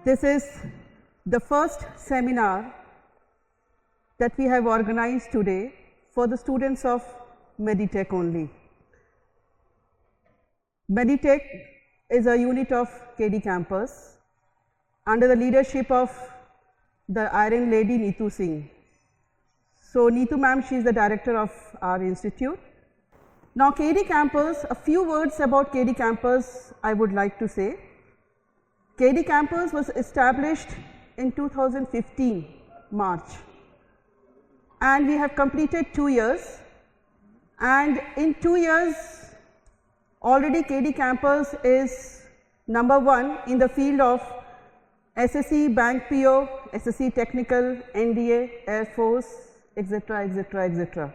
This is the first seminar that we have organized today for the students of Meditech only. Meditech is a unit of KD campus under the leadership of the Iron Lady Neetu Singh. So Neetu ma'am, she is the director of our institute. Now KD campus, a few words about KD campus I would like to say. KD campus was established in 2015 March, and we have completed 2 years, and in 2 years already KD campus is number 1 in the field of SSC, Bank PO, SSC Technical, NDA, Air Force, etc., etc., etc.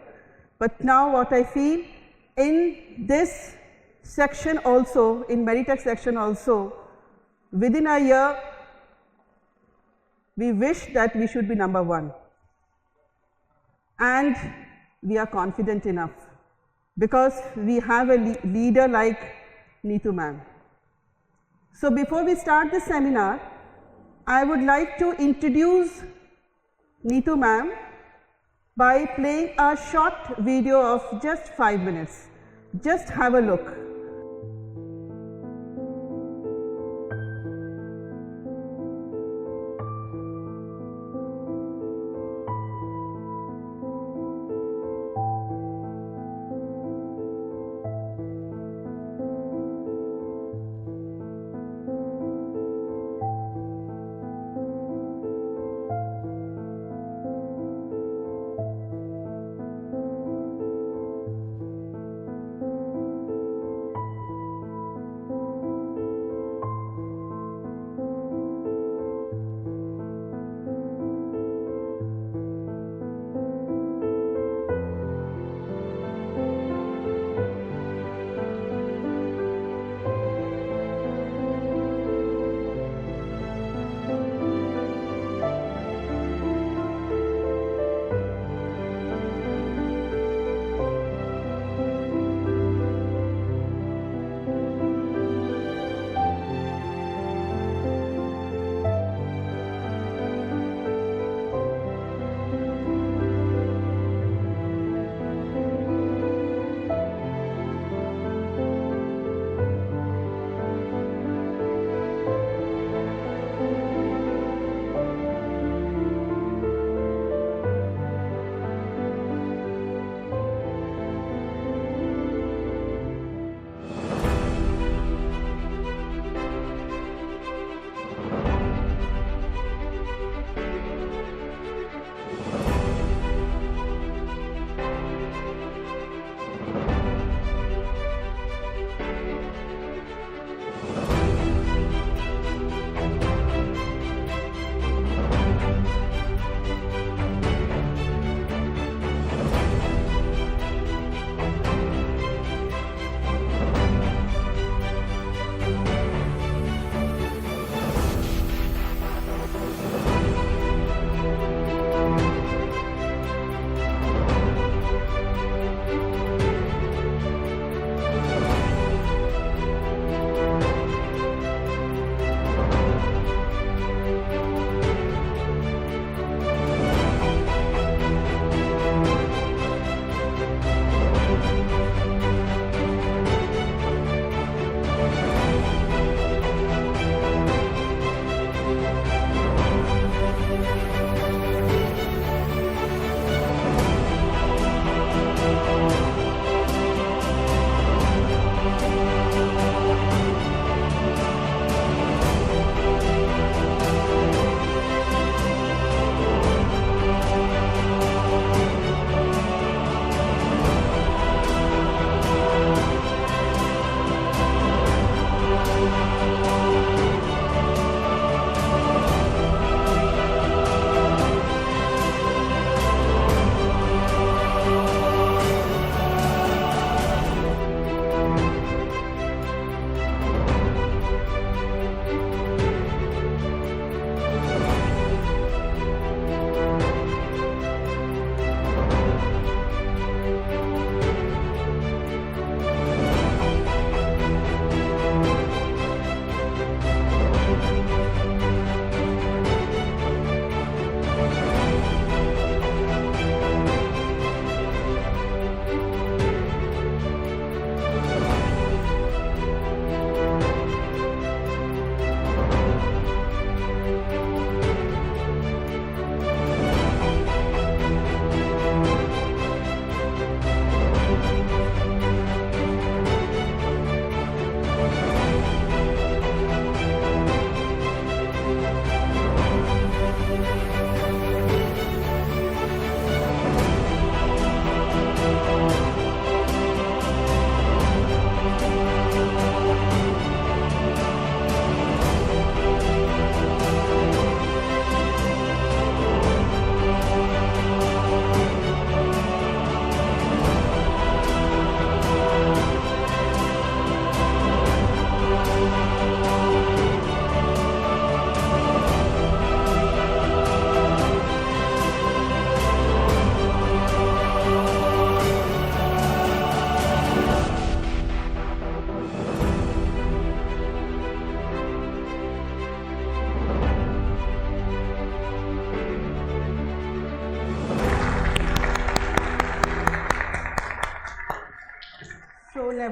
But now what I feel, in this section also, in Meditech section also, within a year we wish that we should be number 1, and we are confident enough because we have a leader like Neetu ma'am. So before we start this seminar, I would like to introduce Neetu ma'am by playing a short video of just 5 minutes. Just have a look.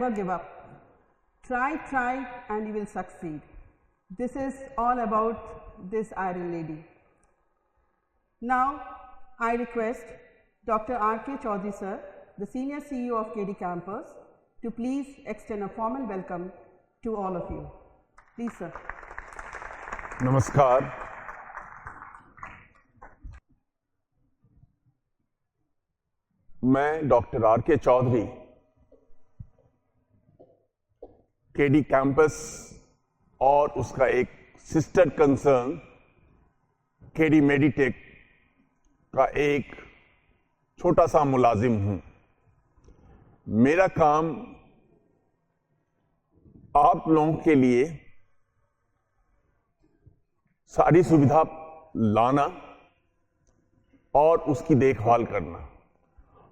never give up. Try, and you will succeed. This is all about this Iron Lady. Now, I request Dr. R.K. Chaudhary sir, the Senior CEO of KD Campus, to please extend a formal welcome to all of you. Please, sir. नमस्कार। मैं doctor आर.के. Chaudhary, KD campus और उसका एक sister concern KD Meditech का एक छोटा सा मुलाजिम हूं। मेरा काम आप लोगों के लिए सारी सुविधा लाना और उसकी देखभाल करना,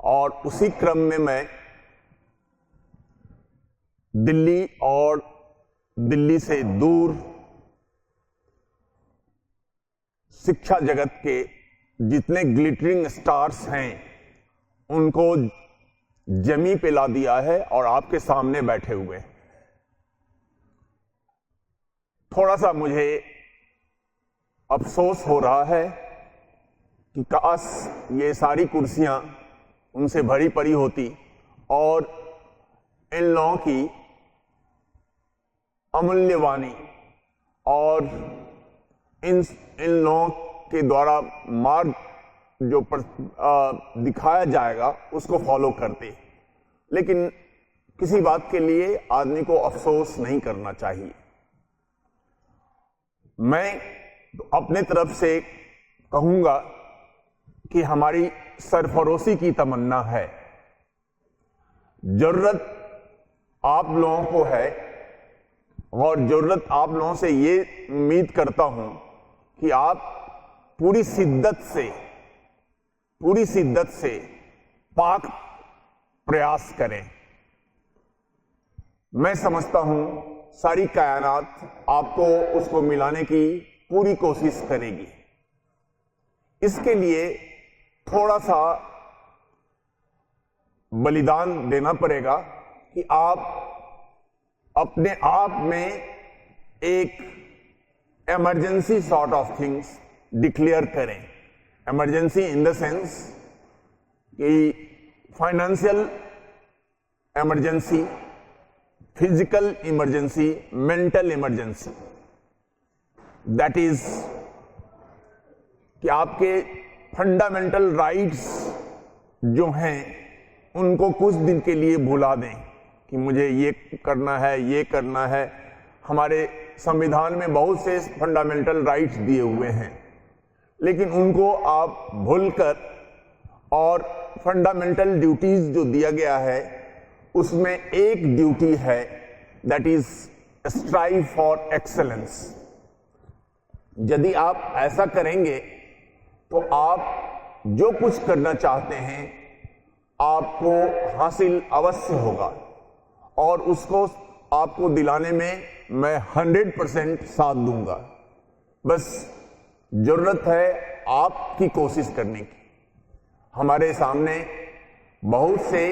और उसी क्रम में मैं दिल्ली और दिल्ली से दूर शिक्षा जगत के जितने ग्लिटरिंग स्टार्स हैं उनको जमी पे ला दिया है और आपके सामने बैठे हुए। थोड़ा सा मुझे अफसोस हो रहा है कि काश ये सारी कुर्सियां उनसे भरी पड़ी होती और इन लोगों की अमूल्य वाणी और इन लोगों के द्वारा मार्ग जो दिखाया जाएगा उसको फॉलो करते। लेकिन किसी बात के लिए आदमी को अफसोस नहीं करना चाहिए। मैं अपने तरफ से कहूंगा कि हमारी सरफरोशी की तमन्ना है, जरूरत आप लोगों को है, और जरूरत आप लोगों से ये उम्मीद करता हूं कि आप पूरी शिद्दत से पाक प्रयास करें। मैं समझता हूं सारी कायनात आपको उसको मिलाने की पूरी कोशिश करेगी। इसके लिए थोड़ा सा बलिदान देना पड़ेगा कि आप अपने आप में एक emergency sort of things declare करें। इमरजेंसी इन द सेंस कि financial emergency, physical emergency, mental emergency. That is कि आपके फंडामेंटल राइट्स जो हैं उनको कुछ दिन के लिए भुला दें कि मुझे ये करना है, ये करना है। हमारे संविधान में बहुत से फंडामेंटल राइट्स दिए हुए हैं, लेकिन उनको आप भूलकर और फंडामेंटल ड्यूटीज जो दिया गया है उसमें एक ड्यूटी है, that is strive for excellence. यदि आप ऐसा करेंगे तो आप जो कुछ करना चाहते हैं आपको हासिल अवश्य होगा, और उसको आपको दिलाने में मैं 100% साथ दूंगा। बस जरूरत है आपकी कोशिश करने की। हमारे सामने बहुत से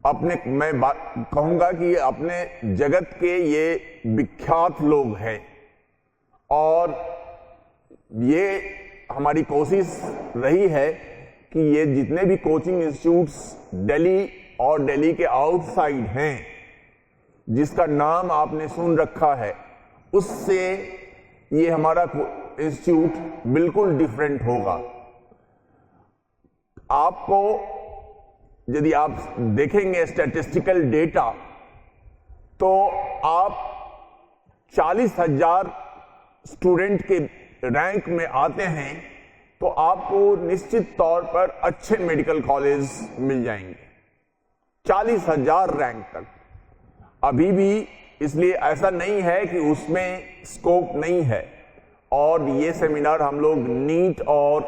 मैं कहूंगा कि अपने जगत के ये विख्यात लोग हैं, और ये हमारी कोशिश रही है कि ये जितने भी कोचिंग इंस्टीट्यूट्स दिल्ली और दिल्ली के आउटसाइड हैं जिसका नाम आपने सुन रखा है, उससे ये हमारा इंस्टीट्यूट बिल्कुल डिफरेंट होगा। आपको यदि आप देखेंगे स्टैटिस्टिकल डेटा तो आप 40,000 स्टूडेंट के रैंक में आते हैं तो आपको निश्चित तौर पर अच्छे मेडिकल कॉलेज मिल जाएंगे 40,000 रैंक तक। अभी भी इसलिए ऐसा नहीं है कि उसमें स्कोप नहीं है, और ये सेमिनार हम लोग नीट और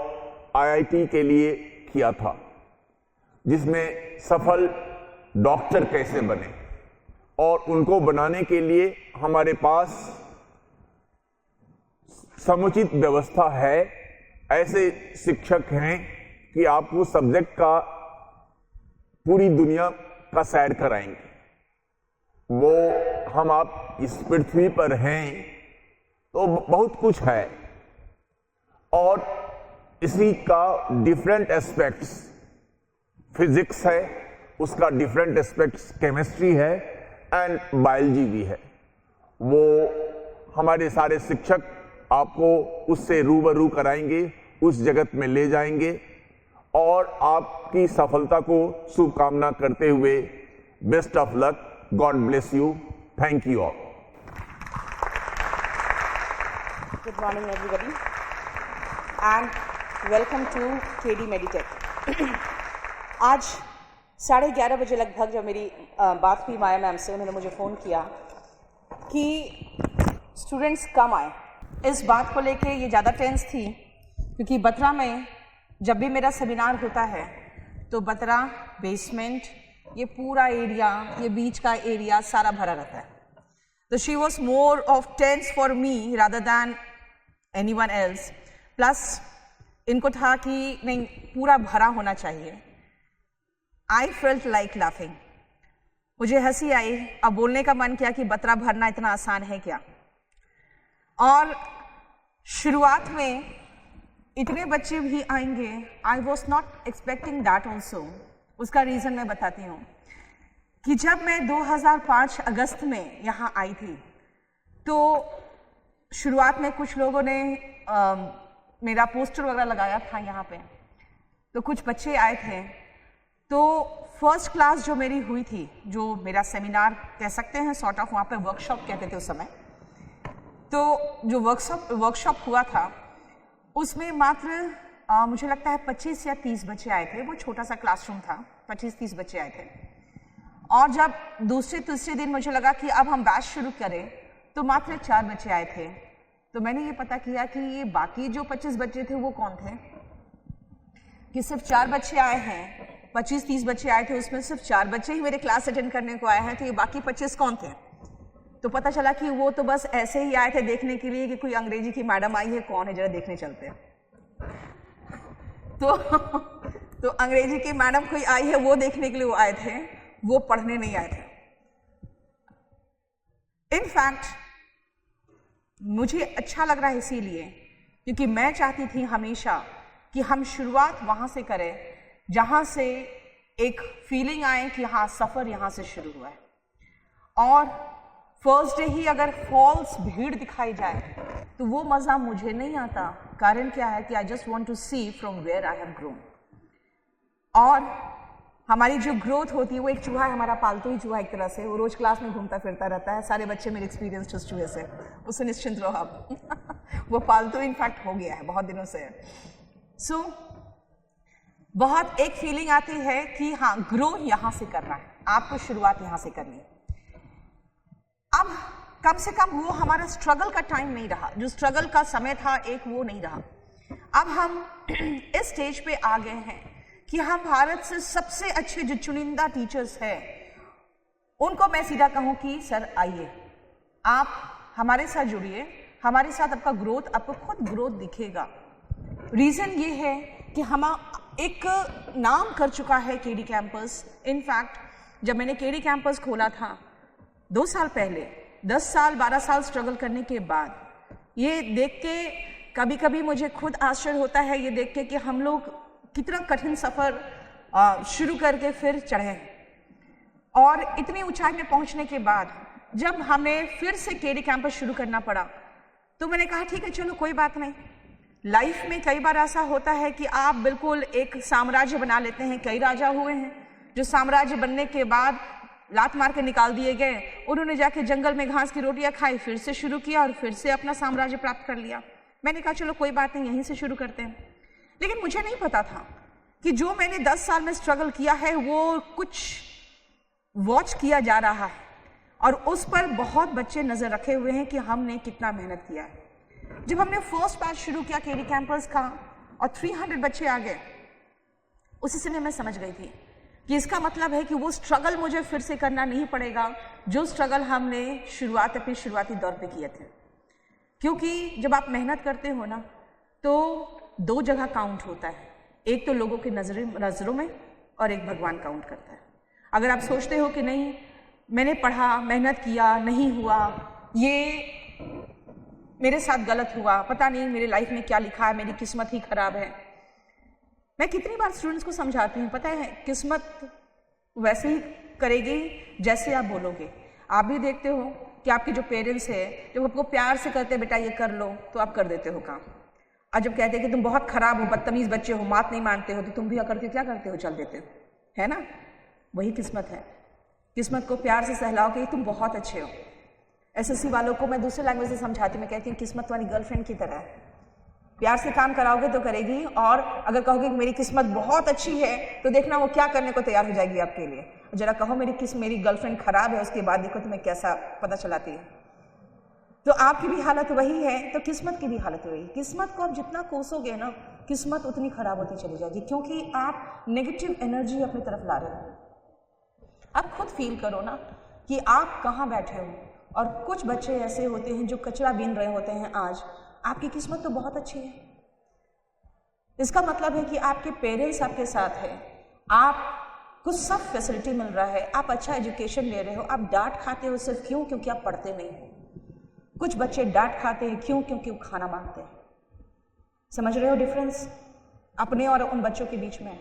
आईआईटी के लिए किया था, जिसमें सफल डॉक्टर कैसे बने, और उनको बनाने के लिए हमारे पास समुचित व्यवस्था है। ऐसे शिक्षक हैं कि आपको सब्जेक्ट का पूरी दुनिया का सैर कराएंगे। वो हम आप इस पृथ्वी पर हैं तो बहुत कुछ है, और इसी का डिफरेंट एस्पेक्ट्स, फिजिक्स है, उसका डिफरेंट एस्पेक्ट्स केमिस्ट्री है एंड बायोलॉजी भी है। वो हमारे सारे शिक्षक आपको उससे रूबरू कराएंगे, उस जगत में ले जाएंगे, और आपकी सफलता को शुभकामना करते हुए best of luck, God bless you, thank you all. Good morning everybody and welcome to KD Meditech। आज 11:30 बजे लगभग जब मेरी बात हुई माया मैम से, उन्होंने मुझे फ़ोन किया कि स्टूडेंट्स कम आए। इस बात को लेके ये ज़्यादा टेंस थी क्योंकि बत्रा में जब भी मेरा सेमिनार होता है तो बत्रा बेसमेंट, ये पूरा एरिया, ये बीच का एरिया सारा भरा रहता है। तो she was more of tense for me rather than anyone else. Plus इनको था कि नहीं, पूरा भरा होना चाहिए। आई फेल्ट लाइक लाफिंग, मुझे हंसी आई। अब बोलने का मन किया कि बत्रा भरना इतना आसान है क्या। और शुरुआत में इतने बच्चे भी आएंगे, I was not expecting that also. उसका रीज़न मैं बताती हूँ कि जब मैं 2005 अगस्त में यहाँ आई थी तो शुरुआत में कुछ लोगों ने मेरा पोस्टर वगैरह लगाया था यहाँ पे, तो कुछ बच्चे आए थे। तो फर्स्ट क्लास जो मेरी हुई थी, जो मेरा सेमिनार कह सकते हैं सॉर्ट ऑफ, वहाँ पे वर्कशॉप कहते थे उस समय, तो जो वर्कशॉप हुआ था उसमें मात्र मुझे लगता है 25 या 30 बच्चे आए थे। वो छोटा सा क्लासरूम था, 25-30 बच्चे आए थे। और जब दूसरे तीसरे दिन मुझे लगा कि अब हम बैच शुरू करें तो मात्र 4 बच्चे आए थे। तो मैंने ये पता किया कि ये बाकी जो 25 बच्चे थे वो कौन थे, कि सिर्फ 4 बच्चे आए हैं। 25-30 बच्चे आए थे, उसमें सिर्फ 4 बच्चे ही मेरे क्लास अटेंड करने को आए हैं। तो ये बाकी 25 कौन थे? तो पता चला कि वो तो बस ऐसे ही आए थे देखने के लिए कि कोई अंग्रेजी की मैडम आई है, कौन है, जरा देखने चलते हैं। तो अंग्रेजी की मैडम कोई आई है वो देखने के लिए वो आए थे, वो पढ़ने नहीं आए थे। इनफैक्ट मुझे अच्छा लग रहा है इसीलिए क्योंकि मैं चाहती थी हमेशा कि हम शुरुआत वहां से करें जहां से एक फीलिंग आए कि हाँ, सफर यहां से शुरू हुआ है। और फर्स्ट डे ही अगर फॉल्स भीड़ दिखाई जाए तो वो मज़ा मुझे नहीं आता। कारण क्या है कि I just want to see from where I have grown. और हमारी जो ग्रोथ होती है वो एक चूहा है, हमारा पालतू ही चूहा एक तरह से, वो रोज क्लास में घूमता फिरता रहता है। सारे बच्चे मेरे एक्सपीरियंस उस चूहे से, उससे निश्चिंत रहो आप। वो पालतू इनफैक्ट हो गया है बहुत दिनों से। सो बहुत एक फीलिंग आती है कि हाँ, ग्रो यहाँ से करना है, आपको शुरुआत यहाँ से करनी है। अब कम से कम वो हमारा स्ट्रगल का टाइम नहीं रहा, जो स्ट्रगल का समय था एक, वो नहीं रहा। अब हम इस स्टेज पे आ गए हैं कि हम भारत से सबसे अच्छे जो चुनिंदा टीचर्स हैं उनको मैं सीधा कहूँ कि सर आइए, आप हमारे साथ जुड़िए, हमारे साथ आपका ग्रोथ, आपको खुद ग्रोथ दिखेगा। रीज़न ये है कि हम एक नाम कर चुका है केडी कैंपस। इनफैक्ट जब मैंने केडी कैंपस खोला था 2 साल पहले, 10 साल 12 साल स्ट्रगल करने के बाद, ये देख के कभी कभी मुझे खुद आश्चर्य होता है ये देख के कि हम लोग कितना कठिन सफ़र शुरू करके फिर चढ़े हैं। और इतनी ऊंचाई में पहुंचने के बाद जब हमें फिर से केडी कैंपस शुरू करना पड़ा तो मैंने कहा ठीक है, चलो कोई बात नहीं। लाइफ में कई बार ऐसा होता है कि आप बिल्कुल एक साम्राज्य बना लेते हैं। कई राजा हुए हैं जो साम्राज्य बनने के बाद लात मार के निकाल दिए गए, उन्होंने जाके जंगल में घास की रोटियां खाई, फिर से शुरू किया और फिर से अपना साम्राज्य प्राप्त कर लिया। मैंने कहा चलो कोई बात नहीं, यहीं से शुरू करते हैं। लेकिन मुझे नहीं पता था कि जो मैंने 10 साल में स्ट्रगल किया है वो कुछ वॉच किया जा रहा है और उस पर बहुत बच्चे नजर रखे हुए हैं कि हमने कितना मेहनत किया है। जब हमने फर्स्ट बैच शुरू किया केडी कैंपस का और 300 बच्चे आ गए, उसी समय मैं समझ गई थी कि इसका मतलब है कि वो स्ट्रगल मुझे फिर से करना नहीं पड़ेगा जो स्ट्रगल हमने अपने शुरुआती दौर पे किए थे। क्योंकि जब आप मेहनत करते हो ना तो 2 जगह काउंट होता है, एक तो लोगों की नज़रों में और एक भगवान काउंट करता है। अगर आप सोचते हो कि नहीं मैंने पढ़ा, मेहनत किया, नहीं हुआ, ये मेरे साथ गलत हुआ, पता नहीं मेरे लाइफ में क्या लिखा है, मेरी किस्मत ही खराब है। मैं कितनी बार स्टूडेंट्स को समझाती हूँ, पता है किस्मत वैसे ही करेगी जैसे आप बोलोगे। आप भी देखते हो कि आपके जो पेरेंट्स है जब आपको प्यार से कहते हैं बेटा ये कर लो तो आप कर देते हो काम, और जब कहते हैं कि तुम बहुत खराब हो, बदतमीज बच्चे हो, बात नहीं मानते हो, तो तुम भी क्या करते हो, चल देते हो, है ना। वही किस्मत है। किस्मत को प्यार से सहलाओ कि तुम बहुत अच्छे हो। एसएससी वालों को मैं दूसरे लैंग्वेज से समझाती, मैं कहती हूँ किस्मत वाली गर्लफ्रेंड की तरह है, प्यार से काम कराओगे तो करेगी, और अगर कहोगे मेरी किस्मत बहुत अच्छी है तो देखना वो क्या करने को तैयार हो जाएगी आपके लिए। जरा कहो मेरी गर्लफ्रेंड खराब है, उसके बाद देखो तुम्हें कैसा पता चलाती है। तो आपकी भी हालत वही है, तो किस्मत की भी हालत वही। किस्मत को आप जितना कोसोगे ना, किस्मत उतनी खराब होती चली जाएगी, क्योंकि आप नेगेटिव एनर्जी अपनी तरफ ला रहे हो। आप खुद फील करो ना कि आप कहाँ बैठे हो, और कुछ बच्चे ऐसे होते हैं जो कचरा बीन रहे होते हैं आज। आपकी किस्मत तो बहुत अच्छी है, इसका मतलब है कि आपके पेरेंट्स आपके साथ है, आपको सब फैसिलिटी मिल रहा है, आप अच्छा एजुकेशन ले रहे हो। आप डांट खाते हो सिर्फ क्यों? क्योंकि आप पढ़ते नहीं हो। कुछ बच्चे डांट खाते हैं क्यों? क्योंकि वो खाना मांगते हैं। समझ रहे हो डिफरेंस अपने और उन बच्चों के बीच में?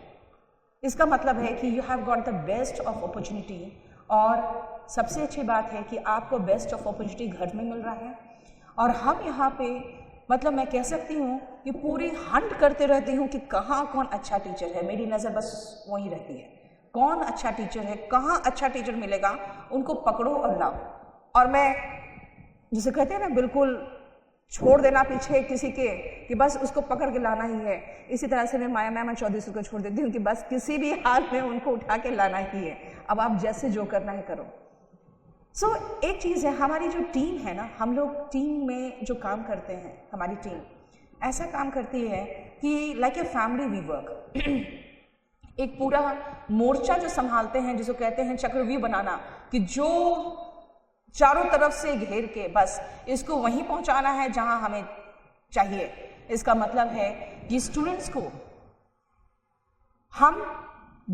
इसका मतलब है कि you have got the best of opportunity, और सबसे अच्छी बात है कि आपको बेस्ट ऑफ अपॉर्चुनिटी घर में मिल रहा है। और हम यहाँ पे मतलब मैं कह सकती हूँ कि पूरी हंट करते रहती हूँ कि कहाँ कौन अच्छा टीचर है। मेरी नज़र बस वहीं रहती है, कौन अच्छा टीचर है, कहाँ अच्छा टीचर मिलेगा, उनको पकड़ो और लाओ। और मैं जिसे कहते हैं ना, बिल्कुल छोड़ देना पीछे किसी के कि बस उसको पकड़ के लाना ही है, इसी तरह से मैं माया मैम चौधरी को छोड़ देती हूँ कि बस किसी भी हाल में उनको उठा के लाना ही है। अब आप जैसे जो करना है करो। सो एक चीज़ है, हमारी जो टीम है ना, हम लोग टीम में जो काम करते हैं, हमारी टीम ऐसा काम करती है कि like a family we work. एक पूरा मोर्चा जो संभालते हैं, जिसको कहते हैं चक्रव्यूह बनाना, कि जो चारों तरफ से घेर के बस इसको वहीं पहुंचाना है जहां हमें चाहिए। इसका मतलब है कि स्टूडेंट्स को हम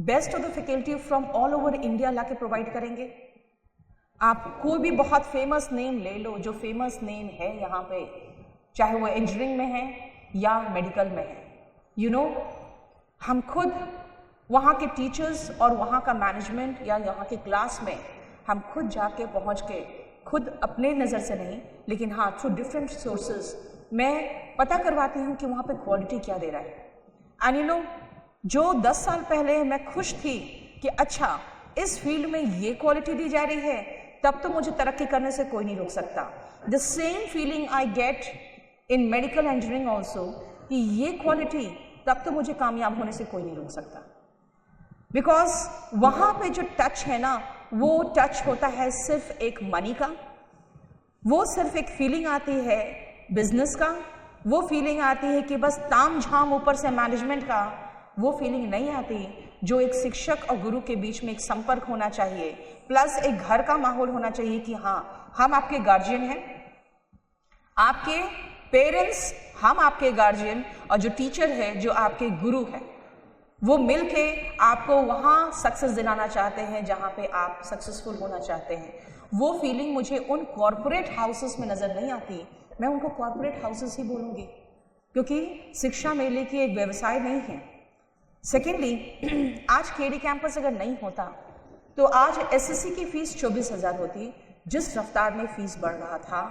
best of the faculty from all over India लाके प्रोवाइड करेंगे। आप कोई भी बहुत फेमस नेम ले लो, जो फेमस नेम है यहाँ पे, चाहे वो इंजीनियरिंग में है या मेडिकल में है, यू नो, हम खुद वहाँ के टीचर्स और वहाँ का मैनेजमेंट या यहाँ के क्लास में हम खुद जाके पहुँच के, खुद अपने नज़र से नहीं लेकिन हाँ थ्रू डिफरेंट सोर्सेज मैं पता करवाती हूँ कि वहाँ पे क्वालिटी क्या दे रहा है। एंड यू नो, जो 10 साल पहले मैं खुश थी कि अच्छा इस फील्ड में ये क्वालिटी दी जा रही है, तब तो मुझे तरक्की करने से कोई नहीं रोक सकता। The same feeling I get in medical engineering also, कि ये क्वालिटी तब तो मुझे कामयाब होने से कोई नहीं रोक सकता। बिकॉज वहाँ पे जो टच है ना, वो टच होता है सिर्फ एक मनी का, वो सिर्फ एक फीलिंग आती है बिजनेस का, वो फीलिंग आती है कि बस ताम झाम ऊपर से मैनेजमेंट का, वो फीलिंग नहीं आती जो एक शिक्षक और गुरु के बीच में एक संपर्क होना चाहिए, प्लस एक घर का माहौल होना चाहिए कि हाँ हम आपके गार्जियन हैं, आपके पेरेंट्स हम आपके गार्जियन, और जो टीचर है जो आपके गुरु है, वो मिलके आपको वहाँ सक्सेस दिलाना चाहते हैं जहाँ पे आप सक्सेसफुल होना चाहते हैं। वो फीलिंग मुझे उन कॉरपोरेट हाउसेस में नज़र नहीं आती। मैं उनको कॉरपोरेट हाउसेस ही बोलूँगी, क्योंकि शिक्षा मेले की एक व्यवसाय नहीं है। सेकेंडली, आज केडी कैंपस अगर नहीं होता तो आज एसएससी की फीस 24,000 होती, जिस रफ्तार में फीस बढ़ रहा था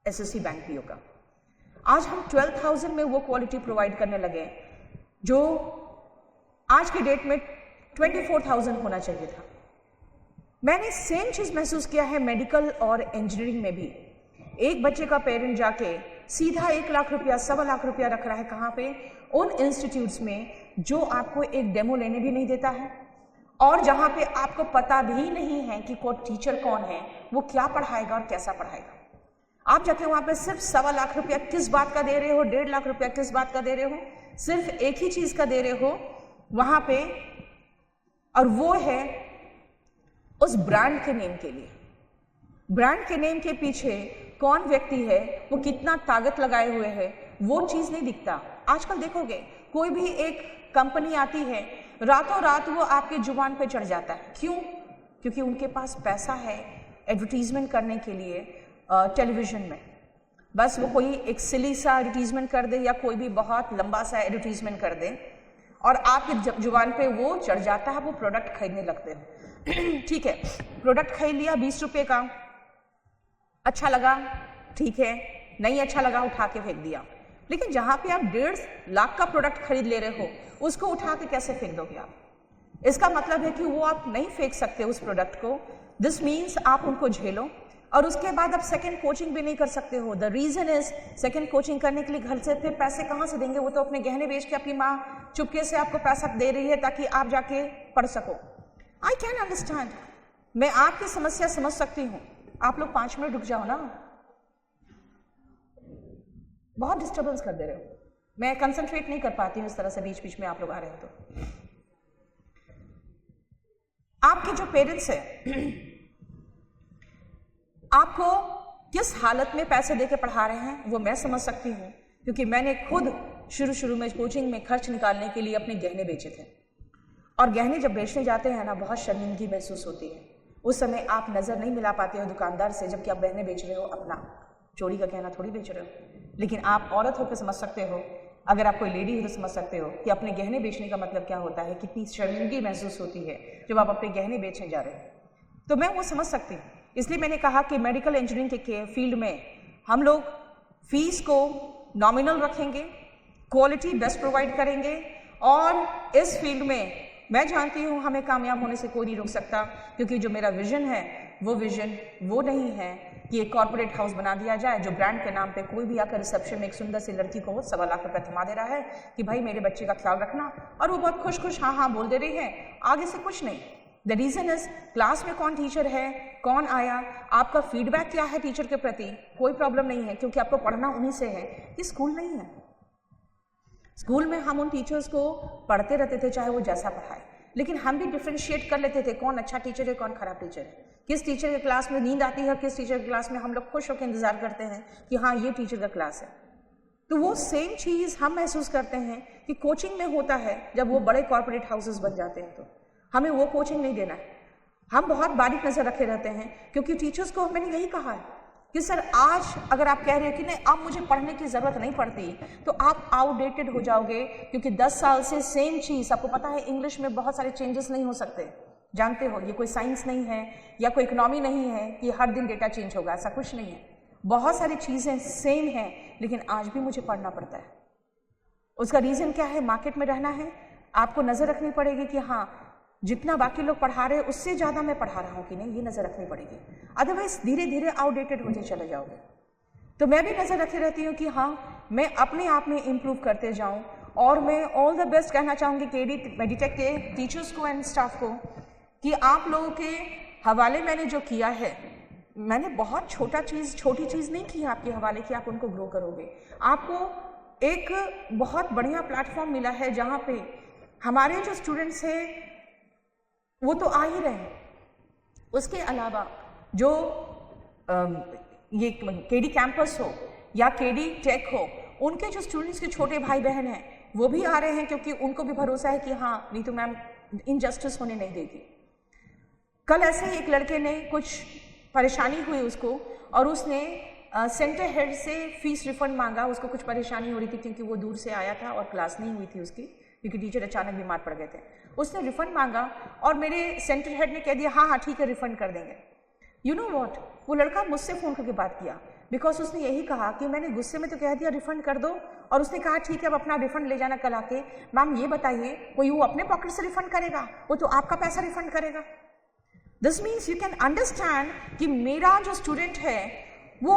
एसएससी बैंक पीओ का। आज हम 12,000 में वो क्वालिटी प्रोवाइड करने लगे जो आज के डेट में 24,000 होना चाहिए था। मैंने सेम चीज़ महसूस किया है मेडिकल और इंजीनियरिंग में भी। एक बच्चे का पेरेंट जाके सीधा 1 लाख रुपया, 1.25 लाख रुपया रख रहा है कहाँ पे? उन इंस्टीट्यूट्स में जो आपको एक डेमो लेने भी नहीं देता है, और जहाँ पे आपको पता भी नहीं है कि कोई टीचर कौन है, वो क्या पढ़ाएगा और कैसा पढ़ाएगा। आप जाके वहाँ पे सिर्फ 1.25 लाख रुपया किस बात का दे रहे हो, 1.5 लाख रुपया किस बात का दे रहे हो? सिर्फ एक ही चीज़ का दे रहे हो वहाँ पे, और वो है उस ब्रांड के नेम के लिए। ब्रांड के नेम के पीछे कौन व्यक्ति है, वो कितना ताकत लगाए हुए है, वो चीज़ नहीं दिखता। आजकल देखोगे कोई भी एक कंपनी आती है, रातों रात वो आपके जुबान पे चढ़ जाता है। क्यों? क्योंकि उनके पास पैसा है एडवर्टीजमेंट करने के लिए टेलीविज़न में। बस वो कोई एक सिली सा एडवर्टीजमेंट कर दे या कोई भी बहुत लंबा सा एडवर्टीजमेंट कर दे और आपकी जुबान पे वो चढ़ जाता है, वो प्रोडक्ट खरीदने लगते हैं। ठीक है, प्रोडक्ट खरीद लिया 20 रुपये का, अच्छा लगा, ठीक है, नहीं अच्छा लगा, उठा के फेंक दिया। लेकिन जहाँ पे आप 1.5 लाख का प्रोडक्ट खरीद ले रहे हो, उसको उठा के कैसे फेंक दोगे आप? इसका मतलब है कि वो आप नहीं फेंक सकते उस प्रोडक्ट को। दिस मीन्स आप उनको झेलो और उसके बाद आप सेकंड कोचिंग भी नहीं कर सकते हो। The reason is second coaching करने के लिए घर से फिर पैसे कहाँ से देंगे? वो तो अपने गहने बेच के अपनी माँ चुपके से आपको पैसा दे रही है ताकि आप जाके पढ़ सको। आई कैन अंडरस्टैंड, मैं आपकी समस्या समझ सकती हूँ। आप लोग 5 मिनट रुक जाओ ना, बहुत डिस्टर्बेंस कर दे रहे हो, मैं कंसंट्रेट नहीं कर पाती हूँ इस तरह से बीच बीच में आप लोग आ रहे हो। तो आपके जो पेरेंट्स हैं आपको किस हालत में पैसे देके पढ़ा रहे हैं वो मैं समझ सकती हूँ, क्योंकि मैंने खुद शुरू में कोचिंग में खर्च निकालने के लिए अपने गहने बेचे थे। और गहने जब बेचने जाते हैं ना, बहुत शर्मिंदगी महसूस होती है। उस समय आप नज़र नहीं मिला पाते हो दुकानदार से, जबकि आप गहने बेच रहे हो, अपना चोरी का गहना थोड़ी बेच रहे हो। लेकिन आप औरत होकर समझ सकते हो, अगर आप कोई लेडी हो तो समझ सकते हो कि अपने गहने बेचने का मतलब क्या होता है, कितनी शर्मिंदगी महसूस होती है जब आप अपने गहने बेचने जा रहे हो। तो मैं वो समझ सकती हूँ। इसलिए मैंने कहा कि मेडिकल इंजीनियरिंग के फील्ड में हम लोग फीस को नॉमिनल रखेंगे, क्वालिटी बेस्ट प्रोवाइड करेंगे, और इस फील्ड में मैं जानती हूँ हमें कामयाब होने से कोई नहीं रोक सकता, क्योंकि जो मेरा विजन है वो विजन वो नहीं है कि एक कॉर्पोरेट हाउस बना दिया जाए जो ब्रांड के नाम पे कोई भी आकर रिसेप्शन में एक सुंदर सी लड़की को 1.25 लाख रुपए थमा दे रहा है कि भाई मेरे बच्चे का ख्याल रखना, और वो बहुत खुश खुश हाँ हाँ बोल दे रही है, आगे से कुछ नहीं। द रीजन इज क्लास में कौन टीचर है, कौन आया, आपका फीडबैक क्या है टीचर के प्रति, कोई प्रॉब्लम नहीं है, क्योंकि आपको पढ़ना उन्हीं से है। ये स्कूल नहीं है। स्कूल में हम उन टीचर्स को पढ़ते रहते थे चाहे वो जैसा पढ़ाए, लेकिन हम भी डिफ्रेंशिएट कर लेते थे कौन अच्छा टीचर है कौन खराब टीचर है, किस टीचर के क्लास में नींद आती है, किस टीचर के क्लास में हम लोग खुश होकर इंतजार करते हैं कि हाँ ये टीचर का क्लास है। तो वो सेम चीज़ हम महसूस करते हैं कि कोचिंग में होता है जब वो बड़े कॉर्पोरेट हाउसेस बन जाते हैं। तो हमें वो कोचिंग नहीं देना है। हम बहुत बारीक नज़र रखे रहते हैं, क्योंकि टीचर्स को मैंने यही कहा है कि सर आज अगर आप कह रहे हो कि नहीं अब मुझे पढ़ने की ज़रूरत नहीं पड़ती, तो आप आउटडेटेड हो जाओगे, क्योंकि 10 साल से सेम चीज़, आपको पता है इंग्लिश में बहुत सारे चेंजेस नहीं हो सकते, जानते हो, ये कोई साइंस नहीं है या कोई इकोनॉमी नहीं है कि हर दिन डेटा चेंज होगा, ऐसा कुछ नहीं है। बहुत सारी चीज़ें सेम हैं, लेकिन आज भी मुझे पढ़ना पड़ता है। उसका रीज़न क्या है? मार्केट में रहना है, आपको नज़र रखनी पड़ेगी कि हाँ जितना बाकी लोग पढ़ा रहे हैं उससे ज़्यादा मैं पढ़ा रहा हूँ कि नहीं, ये नज़र रखनी पड़ेगी, अदरवाइज धीरे धीरे आउटडेटेड होते चले जाओगे। तो मैं भी नज़र रखे रहती हूँ कि हाँ मैं अपने आप में इम्प्रूव करते जाऊँ, और मैं ऑल द बेस्ट कहना चाहूँगी केडी मेडिटेक के टीचर्स को एंड स्टाफ को कि आप लोगों के हवाले मैंने जो किया है, मैंने बहुत छोटी चीज़ नहीं की आपके हवाले कि आप उनको ग्रो करोगे। आपको एक बहुत बढ़िया प्लेटफॉर्म मिला है जहाँ पे हमारे जो स्टूडेंट्स हैं वो तो आ ही रहे हैं, उसके अलावा जो ये केडी कैंपस हो या केडी टेक हो, उनके जो स्टूडेंट्स के छोटे भाई बहन हैं वो भी आ रहे हैं, क्योंकि उनको भी भरोसा है कि हाँ नीतू मैम इनजस्टिस होने नहीं देगी। कल ऐसे ही एक लड़के ने कुछ परेशानी हुई उसको, और उसने सेंटर हेड से फीस रिफंड मांगा। उसको कुछ परेशानी हो रही थी क्योंकि वो दूर से आया था और क्लास नहीं हुई थी उसकी, क्योंकि टीचर अचानक बीमार पड़ गए थे। उसने रिफंड मांगा और मेरे सेंटर हेड ने कह दिया हाँ हाँ ठीक है रिफंड कर देंगे। यू नो व्हाट, वो लड़का मुझसे फ़ोन करके बात किया, बिकॉज उसने यही कहा कि मैंने गुस्से में तो कह दिया रिफंड कर दो, और उसने कहा ठीक है अब अपना रिफंड ले जाना कल आके। मैम ये बताइए कोई वो अपने पॉकेट से रिफंड करेगा? वो तो आपका पैसा रिफंड करेगा। This means you can understand कि मेरा जो स्टूडेंट है वो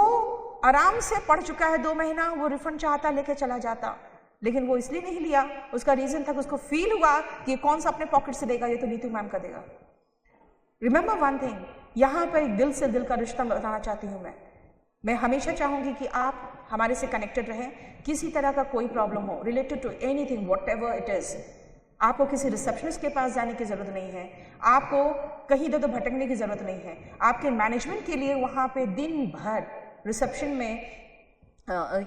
आराम से पढ़ चुका है 2 महीना, वो रिफंड चाहता लेके चला जाता, लेकिन वो इसलिए नहीं लिया, उसका रीजन था कि उसको फील हुआ कि कौन सा अपने पॉकेट से देगा, ये तो नीतू मैम का देगा। रिमेंबर वन थिंग, यहाँ पर एक दिल से दिल का रिश्ता बताना चाहती हूँ मैं हमेशा चाहूँगी कि आप हमारे से कनेक्टेड रहें। किसी तरह का कोई प्रॉब्लम हो related to anything whatever it is, आपको किसी रिसेप्शनिस्ट के पास जाने की ज़रूरत नहीं है, आपको कहीं इधर उधर भटकने की ज़रूरत नहीं है। आपके मैनेजमेंट के लिए वहाँ पे दिन भर रिसेप्शन में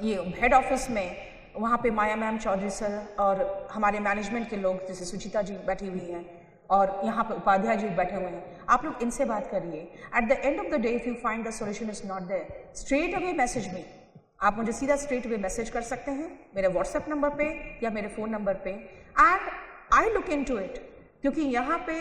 ये हेड ऑफिस में वहाँ पे माया मैम, चौधरी सर और हमारे मैनेजमेंट के लोग जैसे सुचिता जी बैठी हुई हैं, और यहाँ पे उपाध्याय जी बैठे हुए हैं, आप लोग इनसे बात करिए। At the end of the day if you find the solution is not there, straight away message me, आप मुझे सीधा स्ट्रेट अवे मैसेज कर सकते हैं मेरे व्हाट्सएप नंबर पे या मेरे फ़ोन नंबर पे, and I look into it. क्योंकि यहाँ पे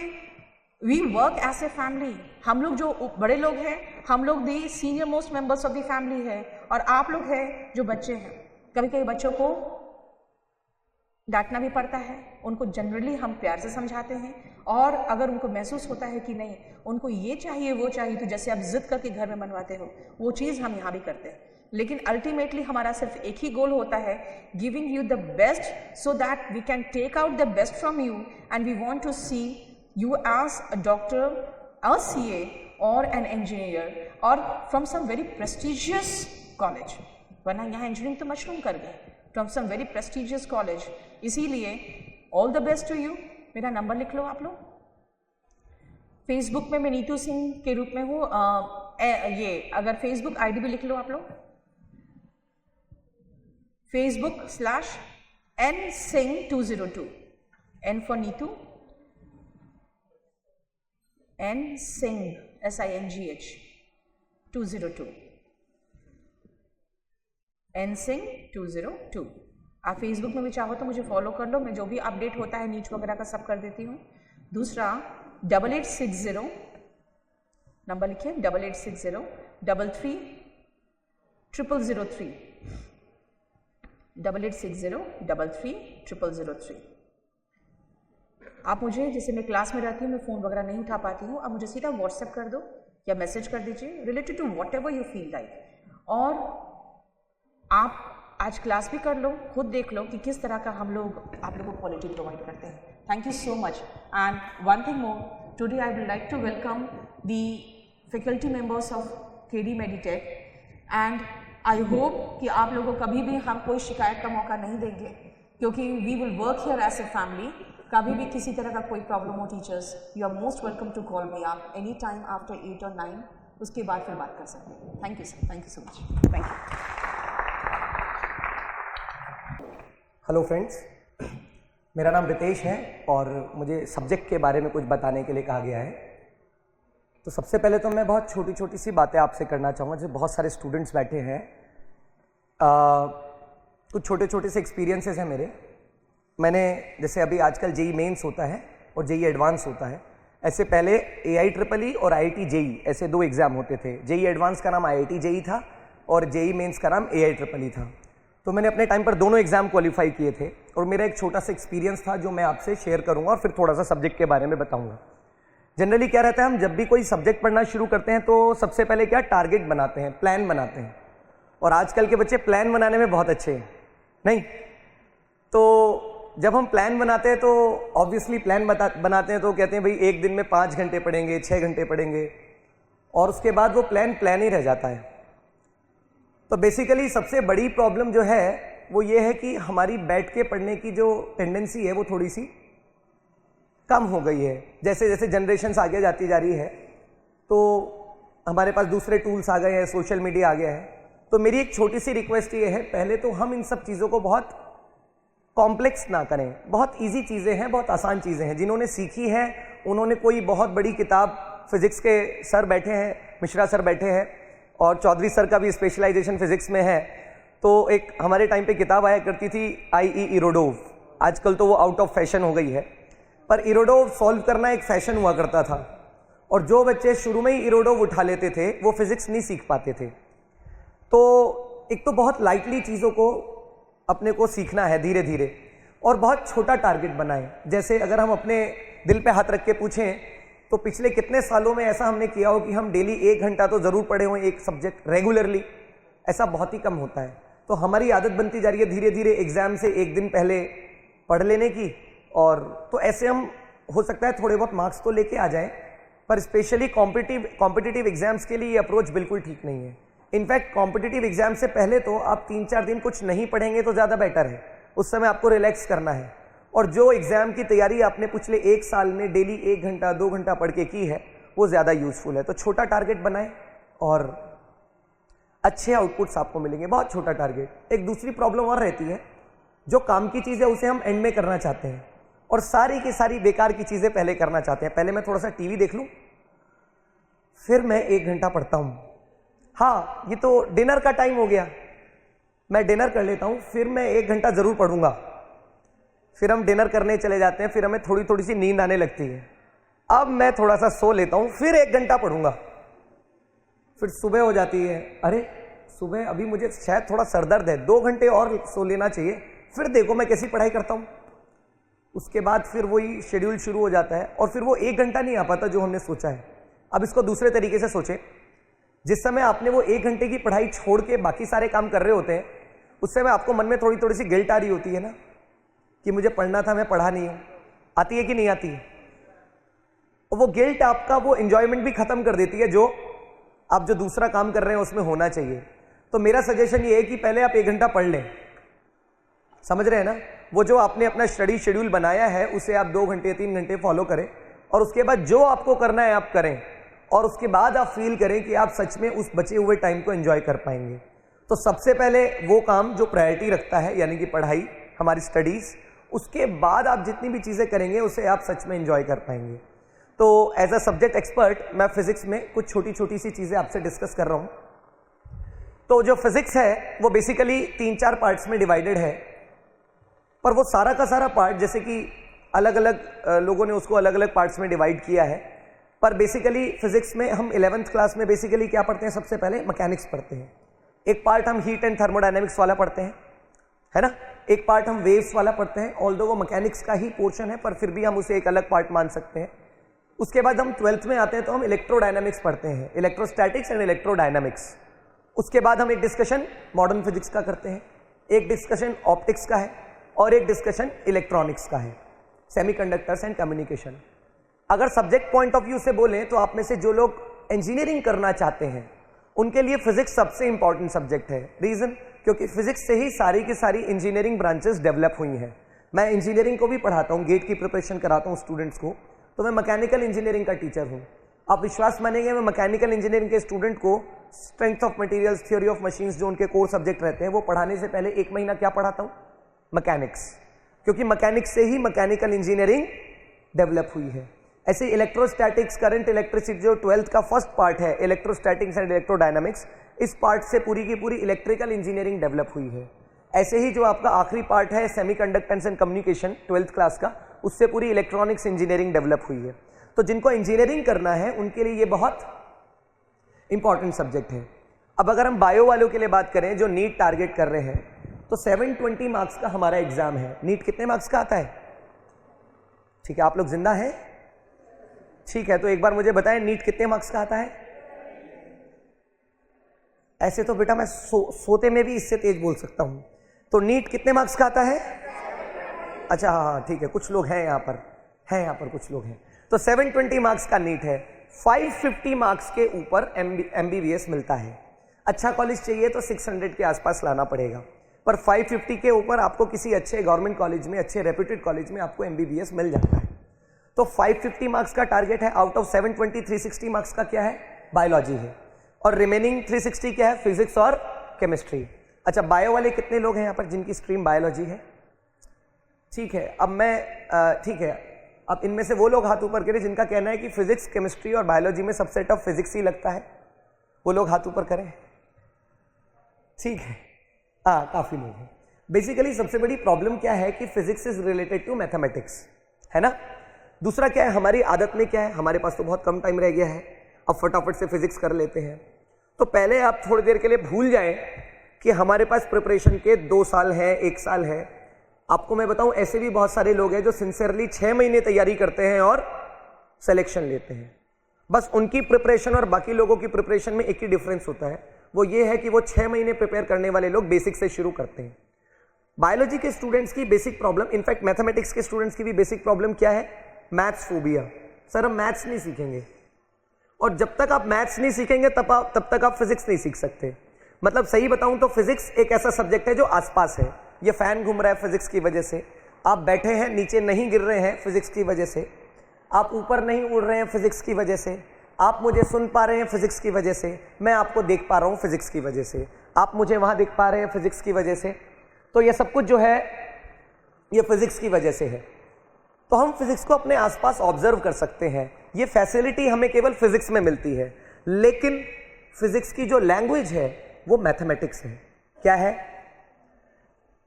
we work as a family, हम लोग जो बड़े लोग हैं, हम लोग the senior most members of the family है, और आप लोग हैं जो बच्चे हैं। कभी कभी बच्चों को डांटना भी पड़ता है, उनको जनरली हम प्यार से समझाते हैं, और अगर उनको महसूस होता है कि नहीं उनको ये चाहिए वो चाहिए, तो जैसे आप जिद करके घर में मनवाते हो वो चीज़ हम यहाँ भी करते हैं। लेकिन अल्टीमेटली हमारा सिर्फ एक ही गोल होता है, giving you the best so that we can take out the best from you, and we want to see you as a doctor, a CA और एन इंजीनियर, और from some very prestigious college, वरना यहाँ engineering तो mushroom कर गए, from some very prestigious college. इसीलिए all the best to you. मेरा number लिख लो आप लोग। फेसबुक में मैं नीतू सिंह के रूप में हूँ, ये अगर फेसबुक ID भी लिख लो आप लोग, Facebook/nsingh202, N for Neetu, N Singh SINGH 202, N Singh 202। आप फेसबुक में भी चाहो तो मुझे फॉलो कर लो, मैं जो भी अपडेट होता है नीच वगैरह का सब कर देती हूँ। दूसरा 8860 नंबर लिखिए, 8860 33 0003, 8860 33 0003। आप मुझे, जैसे मैं क्लास में रहती हूँ, मैं फ़ोन वगैरह नहीं उठा पाती हूँ, आप मुझे सीधा व्हाट्सएप कर दो या मैसेज कर दीजिए related to whatever you feel like. और आप आज क्लास भी कर लो, खुद देख लो कि किस तरह का हम लोग आप लोगों को क्वालिटी प्रोवाइड करते हैं। Thank you so much. And one thing more, today I would like to welcome the faculty members of KD Meditech, and I hope कि आप लोगों को कभी भी हम कोई शिकायत का मौका नहीं देंगे, क्योंकि we will work here as a family. कभी भी किसी तरह का कोई प्रॉब्लम हो teachers, you are most welcome to call me आप एनी टाइम आफ्टर 8 और 9, उसके बाद फिर बात कर सकते हैं। Thank you sir, thank you so much, thank you. Hello friends, मेरा नाम रितेश है और मुझे सब्जेक्ट के बारे में कुछ बताने के लिए कहा गया है। तो सबसे पहले तो मैं बहुत छोटी छोटी सी बातें आपसे करना चाहूँगा। जैसे बहुत सारे स्टूडेंट्स बैठे हैं, कुछ छोटे छोटे से एक्सपीरियंसेस हैं मेरे। मैंने जैसे अभी आजकल JEE मेंस होता है और JEE एडवांस होता है, ऐसे पहले AIEEE और IIT JEE ऐसे 2 एग्ज़ाम होते थे। JEE एडवांस का नाम IIT JEE था और JEE मेंस का नाम AIEEE था। तो मैंने अपने टाइम पर दोनों एग्जाम क्वालिफाई किए थे, और मेरा एक छोटा सा एक्सपीरियंस था जो मैं आपसे शेयर करूंगा और फिर थोड़ा सा सब्जेक्ट के बारे में बताऊंगा। जनरली क्या रहता है, हम जब भी कोई सब्जेक्ट पढ़ना शुरू करते हैं तो सबसे पहले क्या टारगेट बनाते हैं, प्लान बनाते हैं। और आजकल के बच्चे प्लान बनाने में बहुत अच्छे हैं, नहीं? तो जब हम प्लान बनाते हैं तो ऑब्वियसली प्लान बनाते हैं तो कहते हैं भाई एक दिन में 5 घंटे पढ़ेंगे, 6 घंटे पढ़ेंगे, और उसके बाद वो प्लान ही रह जाता है। तो बेसिकली सबसे बड़ी प्रॉब्लम जो है वो ये है कि हमारी बैठ के पढ़ने की जो टेंडेंसी है वो थोड़ी सी कम हो गई है। जैसे जैसे जनरेशन्स आगे जाती जा रही है तो हमारे पास दूसरे टूल्स आ गए हैं, सोशल मीडिया आ गया है। तो मेरी एक छोटी सी रिक्वेस्ट ये है, पहले तो हम इन सब चीज़ों को बहुत कॉम्प्लेक्स ना करें। बहुत इजी चीज़ें हैं, बहुत आसान चीज़ें हैं। जिन्होंने सीखी है उन्होंने कोई बहुत बड़ी किताब, फिजिक्स के सर बैठे हैं, मिश्रा सर बैठे हैं, और चौधरी सर का भी स्पेशलाइजेशन फिजिक्स में है। तो एक हमारे टाइम पे किताब आया करती थी IE इरोडोव, आजकल तो वो आउट ऑफ फैशन हो गई है, पर इरोडोव सॉल्व करना एक फैशन हुआ करता था। और जो बच्चे शुरू में ही इरोडोव उठा लेते थे वो फिजिक्स नहीं सीख पाते थे। तो एक तो बहुत लाइटली चीज़ों को अपने को सीखना है धीरे धीरे, और बहुत छोटा टारगेट बनाएं। जैसे अगर हम अपने दिल पे हाथ रख के पूछें तो पिछले कितने सालों में ऐसा हमने किया हो कि हम डेली 1 घंटा तो ज़रूर पढ़े हों एक सब्जेक्ट रेगुलरली? ऐसा बहुत ही कम होता है। तो हमारी आदत बनती जा रही है धीरे धीरे एग्जाम से 1 दिन पहले पढ़ लेने की, और तो ऐसे हम हो सकता है थोड़े बहुत मार्क्स तो लेके आ जाएं, पर स्पेशली कॉम्पिटिटिव एग्जाम्स के लिए ये अप्रोच बिल्कुल ठीक नहीं है। इनफैक्ट कॉम्पिटिटिव एग्जाम से पहले तो आप 3-4 दिन कुछ नहीं पढ़ेंगे तो ज़्यादा बेटर है, उस समय आपको रिलैक्स करना है। और जो एग्जाम की तैयारी आपने पिछले 1 साल में डेली 1 घंटा 2 घंटा पढ़ के की है वो ज़्यादा यूजफुल है। तो छोटा टारगेट बनाएं और अच्छे आउटपुट्स आपको मिलेंगे, बहुत छोटा टारगेट। एक दूसरी प्रॉब्लम और रहती है, जो काम की चीज़ है उसे हम एंड में करना चाहते हैं, और सारी की सारी बेकार की चीजें पहले करना चाहते हैं। पहले मैं थोड़ा सा टीवी देख लूं, फिर मैं 1 घंटा पढ़ता हूं। हाँ, ये तो डिनर का टाइम हो गया, मैं डिनर कर लेता हूं, फिर मैं 1 घंटा जरूर पढ़ूंगा। फिर हम डिनर करने चले जाते हैं, फिर हमें थोड़ी थोड़ी सी नींद आने लगती है। अब मैं थोड़ा सा सो लेता हूं, फिर 1 घंटा पढ़ूंगा। फिर सुबह हो जाती है, अरे सुबह अभी मुझे शायद थोड़ा सरदर्द है, 2 घंटे और सो लेना चाहिए। फिर देखो मैं कैसी पढ़ाई करता हूं। उसके बाद फिर वही शेड्यूल शुरू हो जाता है और फिर वो 1 घंटा नहीं आ पाता जो हमने सोचा है। अब इसको दूसरे तरीके से सोचें, जिस समय आपने वो 1 घंटे की पढ़ाई छोड़ के बाकी सारे काम कर रहे होते हैं, उस समय आपको मन में थोड़ी थोड़ी सी गिल्ट आ रही होती है ना, कि मुझे पढ़ना था, मैं पढ़ा नहीं हूं। आती है कि नहीं आती है? और वो गिल्ट आपका वो एंजॉयमेंट भी खत्म कर देती है जो आप जो दूसरा काम कर रहे हैं उसमें होना चाहिए। तो मेरा सजेशन ये है कि पहले आप 1 घंटा पढ़ लें, समझ रहे हैं ना? वो जो आपने अपना स्टडी शेड्यूल बनाया है उसे आप 2 घंटे 3 घंटे फॉलो करें, और उसके बाद जो आपको करना है आप करें, और उसके बाद आप फील करें कि आप सच में उस बचे हुए टाइम को एंजॉय कर पाएंगे। तो सबसे पहले वो काम जो प्रायोरिटी रखता है, यानी कि पढ़ाई, हमारी स्टडीज, उसके बाद आप जितनी भी चीजें करेंगे उसे आप सच में एंजॉय कर पाएंगे। तो एज अ सब्जेक्ट एक्सपर्ट मैं फिजिक्स में कुछ छोटी छोटी सी चीजें आपसे डिस्कस कर रहा हूं। तो जो फिजिक्स है वो बेसिकली 3-4 पार्ट्स में डिवाइडेड है, पर वो सारा का सारा पार्ट, जैसे कि अलग अलग लोगों ने उसको अलग अलग पार्ट्स में डिवाइड किया है, पर बेसिकली फिजिक्स में हम 11th क्लास में बेसिकली क्या पढ़ते हैं? सबसे पहले मैकेनिक्स पढ़ते हैं। एक पार्ट हम हीट एंड थर्मोडायनेमिक्स वाला पढ़ते हैं, है ना? एक पार्ट हम वेव्स वाला पढ़ते हैं, ऑल्दो वो मैकेनिक्स का ही पोर्शन है, पर फिर भी हम उसे एक अलग पार्ट मान सकते हैं। उसके बाद हम 12th में आते हैं तो हम इलेक्ट्रोडायनामिक्स पढ़ते हैं, इलेक्ट्रोस्टैटिक्स एंड इलेक्ट्रोडायनामिक्स। उसके बाद हम एक डिस्कशन मॉडर्न फिजिक्स का करते हैं, एक डिस्कशन ऑप्टिक्स का है, और एक डिस्कशन इलेक्ट्रॉनिक्स का है, सेमीकंडक्टर्स एंड कम्युनिकेशन। अगर सब्जेक्ट पॉइंट ऑफ व्यू से बोलें तो आप में से जो लोग इंजीनियरिंग करना चाहते हैं उनके लिए फिजिक्स सबसे इंपॉर्टेंट सब्जेक्ट है। रीजन, क्योंकि फिजिक्स से ही सारी की सारी इंजीनियरिंग ब्रांचेस डेवलप हुई हैं। मैं इंजीनियरिंग को भी पढ़ाता हूँ, गेट की प्रिपरेशन कराता हूँ स्टूडेंट्स को, तो मैं मैकेनिकल इंजीनियरिंग का टीचर हूँ। आप विश्वास मानेंगे, मैं मैकेनिकल इंजीनियरिंग के स्टूडेंट को strength of materials, theory of machines, जो उनके कोर सब्जेक्ट रहते हैं, वो पढ़ाने से पहले 1 महीना क्या पढ़ाता हूँ? मैकेनिक्स, क्योंकि मैकेनिक्स से ही मैकेनिकल इंजीनियरिंग डेवलप हुई है। ऐसे इलेक्ट्रोस्टैटिक्स, करंट इलेक्ट्रिसिटी, जो 12th का फर्स्ट पार्ट है, इलेक्ट्रोस्टैटिक्स एंड इलेक्ट्रोडायनामिक्स, इस पार्ट से पूरी की पूरी इलेक्ट्रिकल इंजीनियरिंग डेवलप हुई है। ऐसे ही जो आपका आखिरी पार्ट है semiconductors and communication 12th class का, उससे पूरी इलेक्ट्रॉनिक्स इंजीनियरिंग डेवलप हुई है। तो जिनको इंजीनियरिंग करना है उनके लिए ये बहुत इंपॉर्टेंट सब्जेक्ट है। अब अगर हम बायो वालों के लिए बात करें जो नीट टारगेट कर रहे हैं, तो 720 मार्क्स का हमारा एग्जाम है। नीट कितने मार्क्स का आता है? ठीक है, आप लोग जिंदा हैं? ठीक है, तो एक बार मुझे बताएं नीट कितने मार्क्स का आता है? ऐसे तो बेटा मैं सोते में भी इससे तेज बोल सकता हूं। तो नीट कितने मार्क्स का आता है? अच्छा हाँ, ठीक है, कुछ लोग हैं यहाँ पर कुछ लोग हैं। तो 720 मार्क्स का नीट है। 550 मार्क्स के ऊपर MBBS मिलता है। अच्छा कॉलेज चाहिए तो 600 के आसपास लाना पड़ेगा, पर 550 के ऊपर आपको किसी अच्छे गवर्नमेंट कॉलेज में, अच्छे रेप्यूटेड कॉलेज में आपको MBBS मिल जाता है। तो 550 मार्क्स का टारगेट है। आउट ऑफ 720, 360 मार्क्स का क्या है? बायोलॉजी है, और रिमेनिंग 360 क्या है? फिजिक्स और केमिस्ट्री। अच्छा, बायो वाले कितने लोग हैं यहाँ पर जिनकी स्ट्रीम बायोलॉजी है? ठीक है, अब मैं ठीक है, अब इनमें से वो लोग हाथ ऊपर करें जिनका कहना है कि फिजिक्स, केमिस्ट्री और बायोलॉजी में सबसे टफ फिजिक्स ही लगता है। वो लोग हाथ ऊपर करें। ठीक है, हाँ, काफी लोग हैं। बेसिकली सबसे बड़ी प्रॉब्लम क्या है कि physics is related to mathematics, है ना? दूसरा क्या है, हमारी आदत में क्या है, हमारे पास तो बहुत कम टाइम रह गया है, अब फटाफट से फिजिक्स कर लेते हैं। तो पहले आप थोड़ी देर के लिए भूल जाएं कि हमारे पास प्रिपरेशन के 2 साल है, 1 साल है। आपको मैं बताऊं, ऐसे भी बहुत सारे लोग हैं जो सिंसियरली 6 महीने तैयारी करते हैं और सिलेक्शन लेते हैं। बस उनकी प्रिपरेशन और बाकी लोगों की प्रिपरेशन में एक ही डिफरेंस होता है, वो ये है कि वो 6 महीने प्रिपेयर करने वाले लोग बेसिक से शुरू करते हैं। बायोलॉजी के स्टूडेंट्स की बेसिक प्रॉब्लम, इनफैक्ट मैथमेटिक्स के स्टूडेंट्स की भी बेसिक प्रॉब्लम क्या है? Maths phobia. सर हम मैथ्स नहीं सीखेंगे, और जब तक आप मैथ्स नहीं सीखेंगे तब तक आप फिजिक्स नहीं सीख सकते। मतलब सही बताऊं तो फिजिक्स एक ऐसा सब्जेक्ट है जो आसपास है। ये फैन घूम रहा है फिजिक्स की वजह से, आप बैठे हैं नीचे नहीं गिर रहे हैं फिजिक्स की वजह से, आप ऊपर नहीं उड़ रहे हैं फिजिक्स की वजह से, आप मुझे सुन पा रहे हैं फिजिक्स की वजह से, मैं आपको देख पा रहा हूं फिजिक्स की वजह से, आप मुझे वहां देख पा रहे हैं फिजिक्स की वजह से। तो ये सब कुछ जो है ये फिजिक्स की वजह से है। तो हम फिजिक्स को अपने आसपास ऑब्जर्व कर सकते हैं। ये फैसिलिटी हमें केवल फिजिक्स में मिलती है, लेकिन फिजिक्स की जो लैंग्वेज है वो मैथमेटिक्स है। क्या है?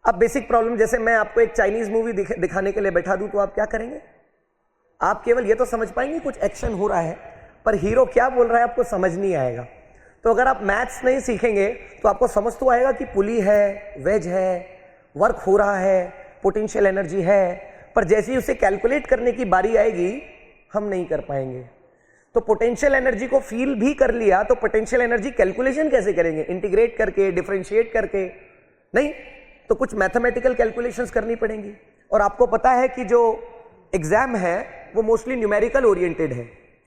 अब बेसिक प्रॉब्लम, जैसे मैं आपको एक चाइनीज मूवी दिखाने के लिए बैठा दूं तो आप क्या करेंगे? आप केवल ये तो समझ पाएंगे कुछ एक्शन हो रहा है, पर हीरो क्या बोल रहा है आपको समझ नहीं आएगा। तो अगर आप मैथ्स नहीं सीखेंगे तो आपको समझ तो आएगा कि पुली है, वेज है, वर्क हो रहा है, पोटेंशियल एनर्जी है, पर जैसे ही उसे कैलकुलेट करने की बारी आएगी हम नहीं कर पाएंगे। तो पोटेंशियल एनर्जी को फील भी कर लिया तो पोटेंशियल एनर्जी कैलकुलेशन कैसे करेंगे? इंटीग्रेट करके, डिफरेंशिएट करके नहीं, तो कुछ मैथमेटिकल कैलकुलेशंस करनी पड़ेंगी। और आपको पता है कि जो एग्जाम है वो मोस्टली न्यूमेरिकल ओरिएंटेड है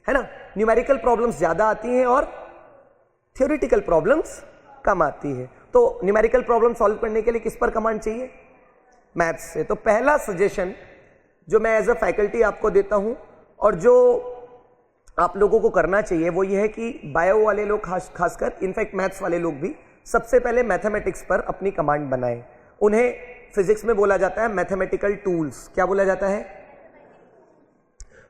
ना? न्यूमेरिकल प्रॉब्लम्स ज्यादा आती हैं और थ्योरेटिकल प्रॉब्लम्स कम आती है। तो न्यूमेरिकल प्रॉब्लम सॉल्व करने के लिए किस पर कमांड चाहिए? मैथ्स से। तो पहला सजेशन जो मैं एज अ फैकल्टी आपको देता हूं और जो आप लोगों को करना चाहिए वो ये है कि बायो वाले लोग खासकर, इनफैक्ट मैथ्स वाले लोग भी, सबसे पहले मैथमेटिक्स पर अपनी कमांड बनाएं। उन्हें फिजिक्स में बोला जाता है मैथमेटिकल टूल्स। क्या बोला जाता है?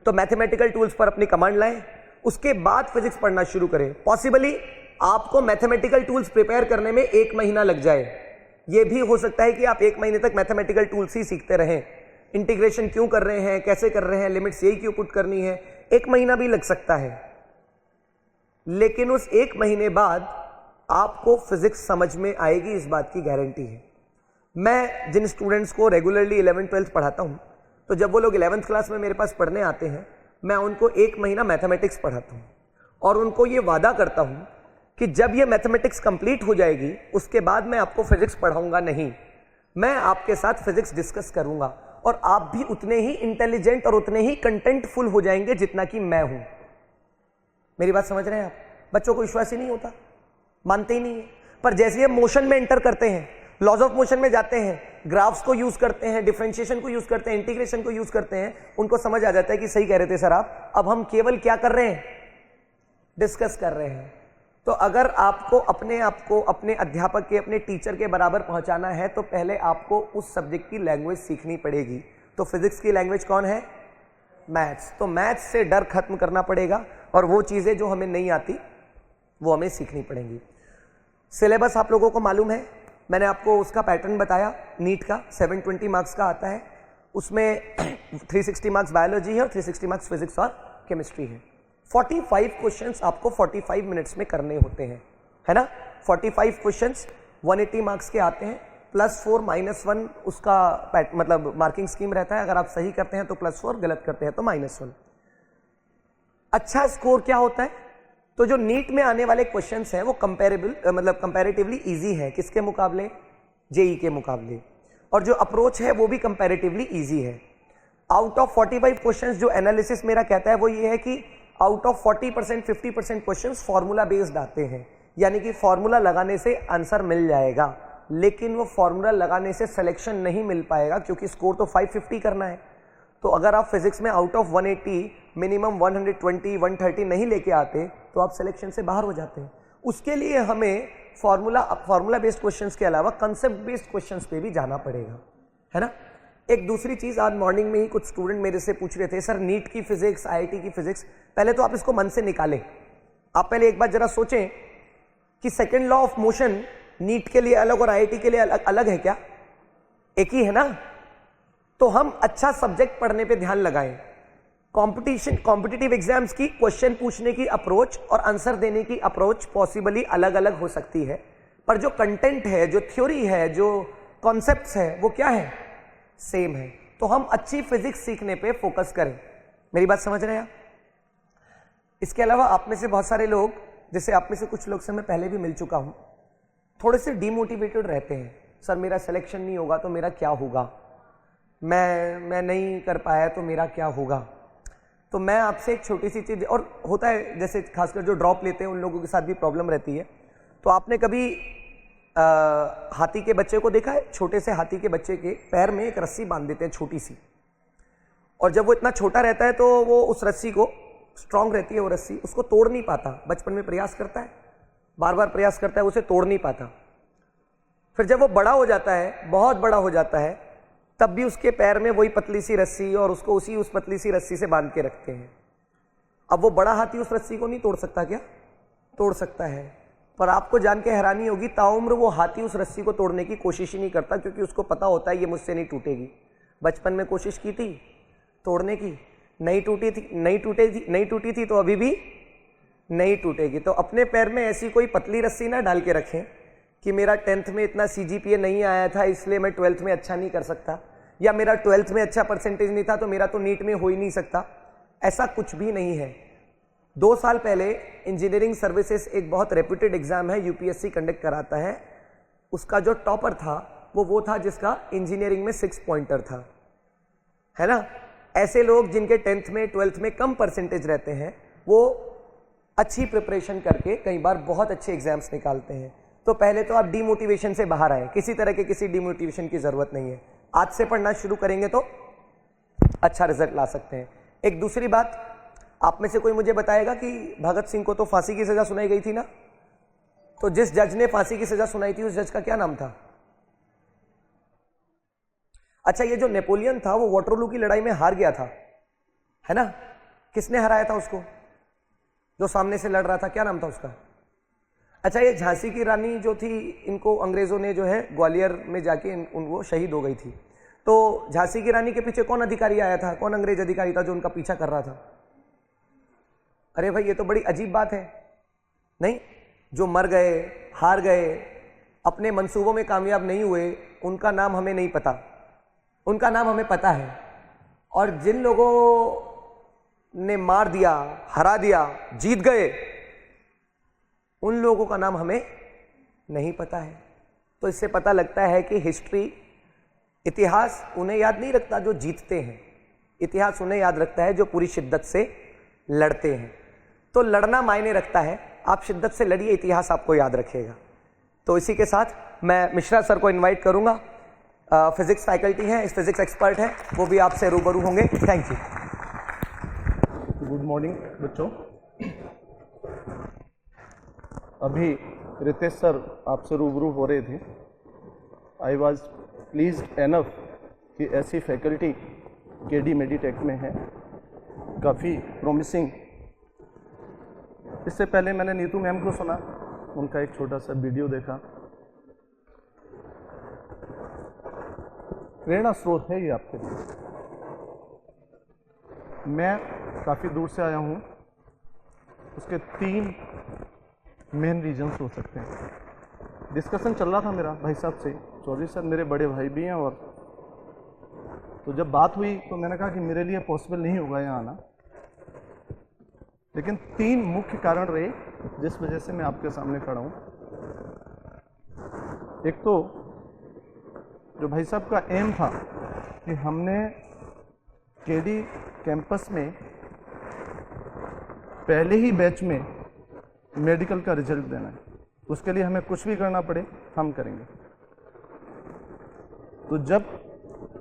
तो मैथमेटिकल टूल्स पर अपनी कमांड लाएं, उसके बाद फिजिक्स पढ़ना शुरू करें। पॉसिबली आपको मैथमेटिकल टूल्स प्रिपेयर करने में 1 महीना लग जाए। यह भी हो सकता है कि आप 1 महीने तक मैथमेटिकल टूल्स ही सीखते रहें। इंटीग्रेशन क्यों कर रहे हैं, कैसे कर रहे हैं, लिमिट्स यही क्यों पुट करनी है, 1 महीना भी लग सकता है। लेकिन उस 1 महीने बाद आपको फिजिक्स समझ में आएगी, इस बात की गारंटी है। मैं जिन स्टूडेंट्स को रेगुलरली 11th 12th पढ़ाता हूं, तो जब वो लोग 11th क्लास में मेरे पास पढ़ने आते हैं, मैं उनको 1 महीना मैथमेटिक्स पढ़ाता हूं और उनको ये वादा करता हूं कि जब ये मैथमेटिक्स कंप्लीट हो जाएगी उसके बाद मैं आपको फिजिक्स पढ़ाऊंगा नहीं, मैं आपके साथ फिजिक्स डिस्कस करूंगा और आप भी उतने ही इंटेलिजेंट और उतने ही कंटेंटफुल हो जाएंगे जितना कि मैं हूं। मेरी बात समझ रहे हैं आप? बच्चों को विश्वास ही नहीं होता, मानते ही नहीं है। पर जैसे हम मोशन में एंटर करते हैं, लॉज ऑफ मोशन में जाते हैं, ग्राफ्स को यूज करते हैं, डिफरेंशिएशन को यूज करते हैं, इंटीग्रेशन को यूज करते हैं, उनको समझ आ जाता है कि सही कह रहे थे सर आप, अब हम केवल क्या कर रहे हैं? डिस्कस कर रहे हैं। तो अगर आपको अपने अध्यापक के, अपने टीचर के बराबर पहुंचाना है तो पहले आपको उस सब्जेक्ट की लैंग्वेज सीखनी पड़ेगी। तो फिजिक्स की लैंग्वेज कौन है? मैथ्स। तो मैथ्स से डर खत्म करना पड़ेगा और वो चीजें जो हमें नहीं आती वो हमें सीखनी पड़ेंगी। सिलेबस आप लोगों को मालूम है, मैंने आपको उसका पैटर्न बताया। नीट का 720 मार्क्स का आता है, उसमें 360 मार्क्स बायोलॉजी है और 360 मार्क्स फिजिक्स और केमिस्ट्री है। 45 क्वेश्चंस आपको 45 मिनट्स में करने होते हैं, है ना? 45 क्वेश्चंस 180 मार्क्स के आते हैं, +4 -1 उसका मतलब मार्किंग स्कीम रहता है। अगर आप सही करते हैं तो +4, गलत करते हैं तो -1। अच्छा स्कोर क्या होता है? तो जो नीट में आने वाले क्वेश्चंस हैं वो कंपैरेटिवली इजी है। किसके मुकाबले? जेई के मुकाबले। और जो अप्रोच है वो भी कंपैरेटिवली इजी है। आउट ऑफ 45 क्वेश्चंस जो एनालिसिस मेरा कहता है वो ये है कि out of 40% 50% questions formula based आते हैं, यानी कि फॉर्मूला लगाने से आंसर मिल जाएगा, लेकिन वो फॉर्मूला लगाने से सिलेक्शन नहीं मिल पाएगा क्योंकि स्कोर तो 550 करना है। तो अगर आप फिजिक्स में आउट ऑफ 180 मिनिमम 120 130 नहीं लेके आते तो आप सिलेक्शन से बाहर हो जाते हैं। उसके लिए हमें फॉर्मूला बेस्ड क्वेश्चंस के अलावा कंसेप्ट बेस्ड क्वेश्चंस पे भी जाना पड़ेगा, है ना? एक दूसरी चीज, आज मॉर्निंग में ही कुछ स्टूडेंट मेरे से पूछ रहे थे, सर नीट की फिजिक्स, आईआईटी की फिजिक्स, पहले तो आप इसको मन से निकालें। आप पहले एक बार जरा सोचें कि second law of motion NEET के लिए अलग और आईआईटी के लिए अलग है क्या? एक ही है ना? तो हम अच्छा सब्जेक्ट पढ़ने पे ध्यान लगाएं। कॉम्पिटिटिव एग्जाम्स की क्वेश्चन पूछने की अप्रोच और आंसर देने की अप्रोच पॉसिबली अलग अलग हो सकती है, पर जो कंटेंट है, जो थ्योरी है, जो कॉन्सेप्ट्स है, वो क्या है? सेम है। तो हम अच्छी फिजिक्स सीखने पे फोकस करें। मेरी बात समझ रहे हैं आप? इसके अलावा आप में से बहुत सारे लोग, जैसे आप में से कुछ लोग से मैं पहले भी मिल चुका हूं, थोड़े से डिमोटिवेटेड रहते हैं। सर मेरा सिलेक्शन नहीं होगा तो मेरा क्या होगा, मैं नहीं कर पाया तो मेरा क्या होगा। तो मैं आपसे एक छोटी सी चीज, और होता है जैसे खासकर जो ड्रॉप लेते हैं उन लोगों के साथ भी प्रॉब्लम रहती है। तो आपने कभी हाथी के बच्चे को देखा है? छोटे से हाथी के बच्चे के पैर में एक रस्सी बांध देते हैं छोटी सी, और जब वो इतना छोटा रहता है तो वो उस रस्सी को, स्ट्रांग रहती है वो रस्सी, उसको तोड़ नहीं पाता। बचपन में प्रयास करता है, बार बार प्रयास करता है, उसे तोड़ नहीं पाता। फिर जब वो बड़ा हो जाता है, बहुत बड़ा हो जाता है, तब भी उसके पैर में वही पतली सी रस्सी और उसको उस पतली सी रस्सी से बांध के रखते हैं। अब वो बड़ा हाथी उस रस्सी को नहीं तोड़ सकता क्या? तोड़ सकता है, पर आपको जान के हैरानी होगी ताउम्र वो हाथी उस रस्सी को तोड़ने की कोशिश ही नहीं करता, क्योंकि उसको पता होता है ये मुझसे नहीं टूटेगी। बचपन में कोशिश की थी तोड़ने की, नहीं टूटी थी तो अभी भी नहीं टूटेगी। तो अपने पैर में ऐसी कोई पतली रस्सी ना डाल के रखें कि मेरा 10th में इतना CGPA नहीं आया था इसलिए मैं 12th में अच्छा नहीं कर सकता, या मेरा 12th में अच्छा परसेंटेज नहीं था तो मेरा तो नीट में हो ही नहीं सकता। ऐसा कुछ भी नहीं है। 2 साल पहले इंजीनियरिंग सर्विसेज एक बहुत रेप्यूटेड एग्जाम है, UPSC कंडक्ट कराता है, उसका जो टॉपर था वो था जिसका इंजीनियरिंग में 6 पॉइंटर था, है ना। ऐसे लोग जिनके 10th में 12th में कम परसेंटेज रहते हैं वो अच्छी प्रिपरेशन करके कई बार बहुत अच्छे एग्जाम्स निकालते हैं। तो पहले तो आप डीमोटिवेशन से बाहर आए, किसी तरह के किसी डीमोटिवेशन की जरूरत नहीं है। आज से पढ़ना शुरू करेंगे तो अच्छा रिजल्ट ला सकते हैं। एक दूसरी बात, आप में से कोई मुझे बताएगा कि भगत सिंह को तो फांसी की सजा सुनाई गई थी ना, तो जिस जज ने फांसी की सजा सुनाई थी उस जज का क्या नाम था? अच्छा, ये जो नेपोलियन था वो वाटरलू की लड़ाई में हार गया था, है ना। किसने हराया था उसको? जो सामने से लड़ रहा था, क्या नाम था उसका? अच्छा, ये झांसी की रानी जो थी, इनको अंग्रेजों ने जो है ग्वालियर में जाके उनको शहीद हो गई थी। तो झांसी की रानी के पीछे कौन अधिकारी आया था, कौन अंग्रेज अधिकारी था जो उनका पीछा कर रहा था? अरे भाई, ये तो बड़ी अजीब बात है नहीं। जो मर गए, हार गए, अपने मंसूबों में कामयाब नहीं हुए, उनका नाम हमें नहीं पता, उनका नाम हमें पता है। और जिन लोगों ने मार दिया, हरा दिया, जीत गए, उन लोगों का नाम हमें नहीं पता है। तो इससे पता लगता है कि हिस्ट्री, इतिहास उन्हें याद नहीं रखता जो जीतते हैं, इतिहास उन्हें याद रखता है जो पूरी शिद्दत से लड़ते हैं। तो लड़ना मायने रखता है, आप शिद्दत से लड़िए, इतिहास आपको याद रखेगा। तो इसी के साथ मैं मिश्रा सर को इनवाइट करूंगा, फिजिक्स फैकल्टी हैं, इस फिजिक्स एक्सपर्ट हैं, वो भी आपसे रूबरू होंगे। Thank you. गुड मॉर्निंग बच्चों। अभी रितेश सर आपसे रूबरू हो रहे थे। आई वॉज प्लीज्ड एनफ कि ऐसी फैकल्टी KD मेडिटेक में है, काफ़ी प्रोमिसिंग। इससे पहले मैंने नीतू मैम को सुना, उनका एक छोटा सा वीडियो देखा। प्रेरणा स्रोत है ये आपके लिए। मैं काफ़ी दूर से आया हूँ, उसके 3 मेन रीजन्स हो सकते हैं। डिस्कशन चल रहा था मेरा भाई साहब से, चौधरी सर मेरे बड़े भाई भी हैं, और तो जब बात हुई तो मैंने कहा कि मेरे लिए पॉसिबल नहीं होगा यहाँ आना, लेकिन 3 मुख्य कारण रहे जिस वजह से मैं आपके सामने खड़ा हूँ। एक तो जो भाई साहब का एम था कि हमने KD कैंपस में पहले ही बैच में मेडिकल का रिजल्ट देना है, उसके लिए हमें कुछ भी करना पड़े हम करेंगे। तो जब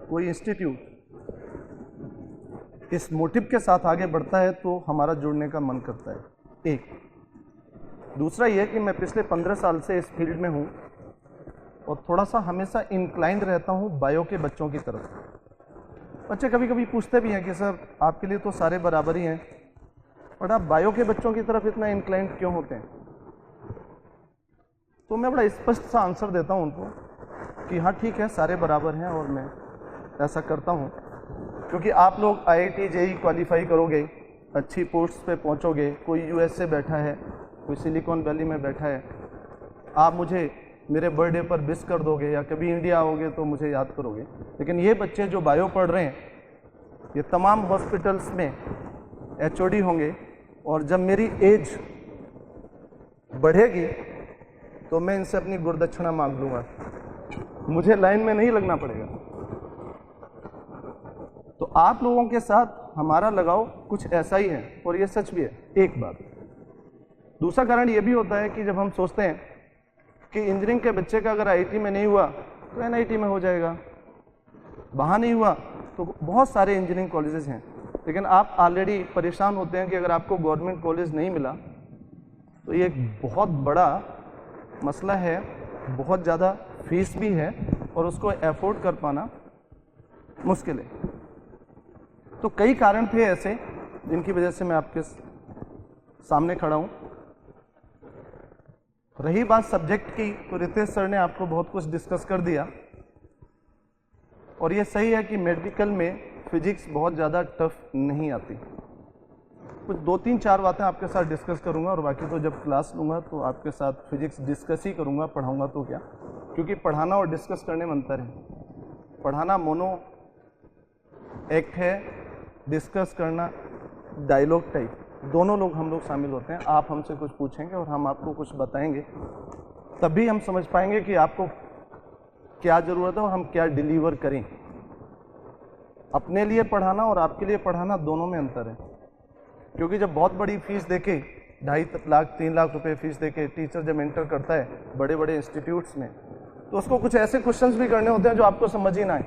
कोई इंस्टीट्यूट इस मोटिव के साथ आगे बढ़ता है तो हमारा जुड़ने का मन करता है। एक दूसरा यह कि मैं पिछले 15 साल से इस फील्ड में हूँ और थोड़ा सा हमेशा इंक्लाइंड रहता हूँ बायो के बच्चों की तरफ। बच्चे कभी कभी पूछते भी हैं कि सर आपके लिए तो सारे बराबर ही हैं, बट आप बायो के बच्चों की तरफ इतना इंक्लाइंड क्यों होते हैं? तो मैं बड़ा स्पष्ट सा आंसर देता हूँ उनको कि हाँ ठीक है, सारे बराबर हैं और मैं ऐसा करता हूँ क्योंकि आप लोग IIT JEE क्वालिफाई करोगे, अच्छी पोस्ट पे पहुँचोगे, कोई US से बैठा है, कोई सिलिकॉन वैली में बैठा है, आप मुझे मेरे बर्थडे पर विश कर दोगे या कभी इंडिया आओगे तो मुझे याद करोगे। लेकिन ये बच्चे जो बायो पढ़ रहे हैं, ये तमाम हॉस्पिटल्स में HOD होंगे, और जब मेरी एज बढ़ेगी तो मैं इनसे अपनी गुरदक्षिणा मांग लूँगा, मुझे लाइन में नहीं लगना पड़ेगा। तो आप लोगों के साथ हमारा लगाव कुछ ऐसा ही है, और ये सच भी है। एक बात। दूसरा कारण ये भी होता है कि जब हम सोचते हैं कि इंजीनियरिंग के बच्चे का अगर IIT में नहीं हुआ तो NIT में हो जाएगा, वहाँ नहीं हुआ तो बहुत सारे इंजीनियरिंग कॉलेजेस हैं, लेकिन आप ऑलरेडी परेशान होते हैं कि अगर आपको गवर्नमेंट कॉलेज नहीं मिला तो ये एक बहुत बड़ा मसला है, बहुत ज़्यादा फीस भी है और उसको एफोर्ड कर पाना मुश्किल है। तो कई कारण थे ऐसे जिनकी वजह से मैं आपके सामने खड़ा हूं। रही बात सब्जेक्ट की, तो रितेश सर ने आपको बहुत कुछ डिस्कस कर दिया, और ये सही है कि मेडिकल में फिजिक्स बहुत ज़्यादा टफ नहीं आती। कुछ 2-3-4 बातें आपके साथ डिस्कस करूंगा, और बाकी तो जब क्लास लूँगा तो आपके साथ फिजिक्स डिस्कस ही करूंगा, पढ़ाऊंगा तो क्या, क्योंकि पढ़ाना और डिस्कस करने में अंतर है। पढ़ाना मोनो एक्ट है, डिस्कस करना डायलॉग टाइप, दोनों लोग हम लोग शामिल होते हैं। आप हमसे कुछ पूछेंगे और हम आपको कुछ बताएंगे, तभी हम समझ पाएंगे कि आपको क्या ज़रूरत है और हम क्या डिलीवर करें। अपने लिए पढ़ाना और आपके लिए पढ़ाना दोनों में अंतर है, क्योंकि जब बहुत बड़ी फीस देके 2.5 लाख 3 लाख रुपए फीस देके टीचर जब एंटर करता है बड़े बड़े इंस्टीट्यूट्स में, तो उसको कुछ ऐसे क्वेश्चंस भी करने होते हैं जो आपको समझ ही ना आए।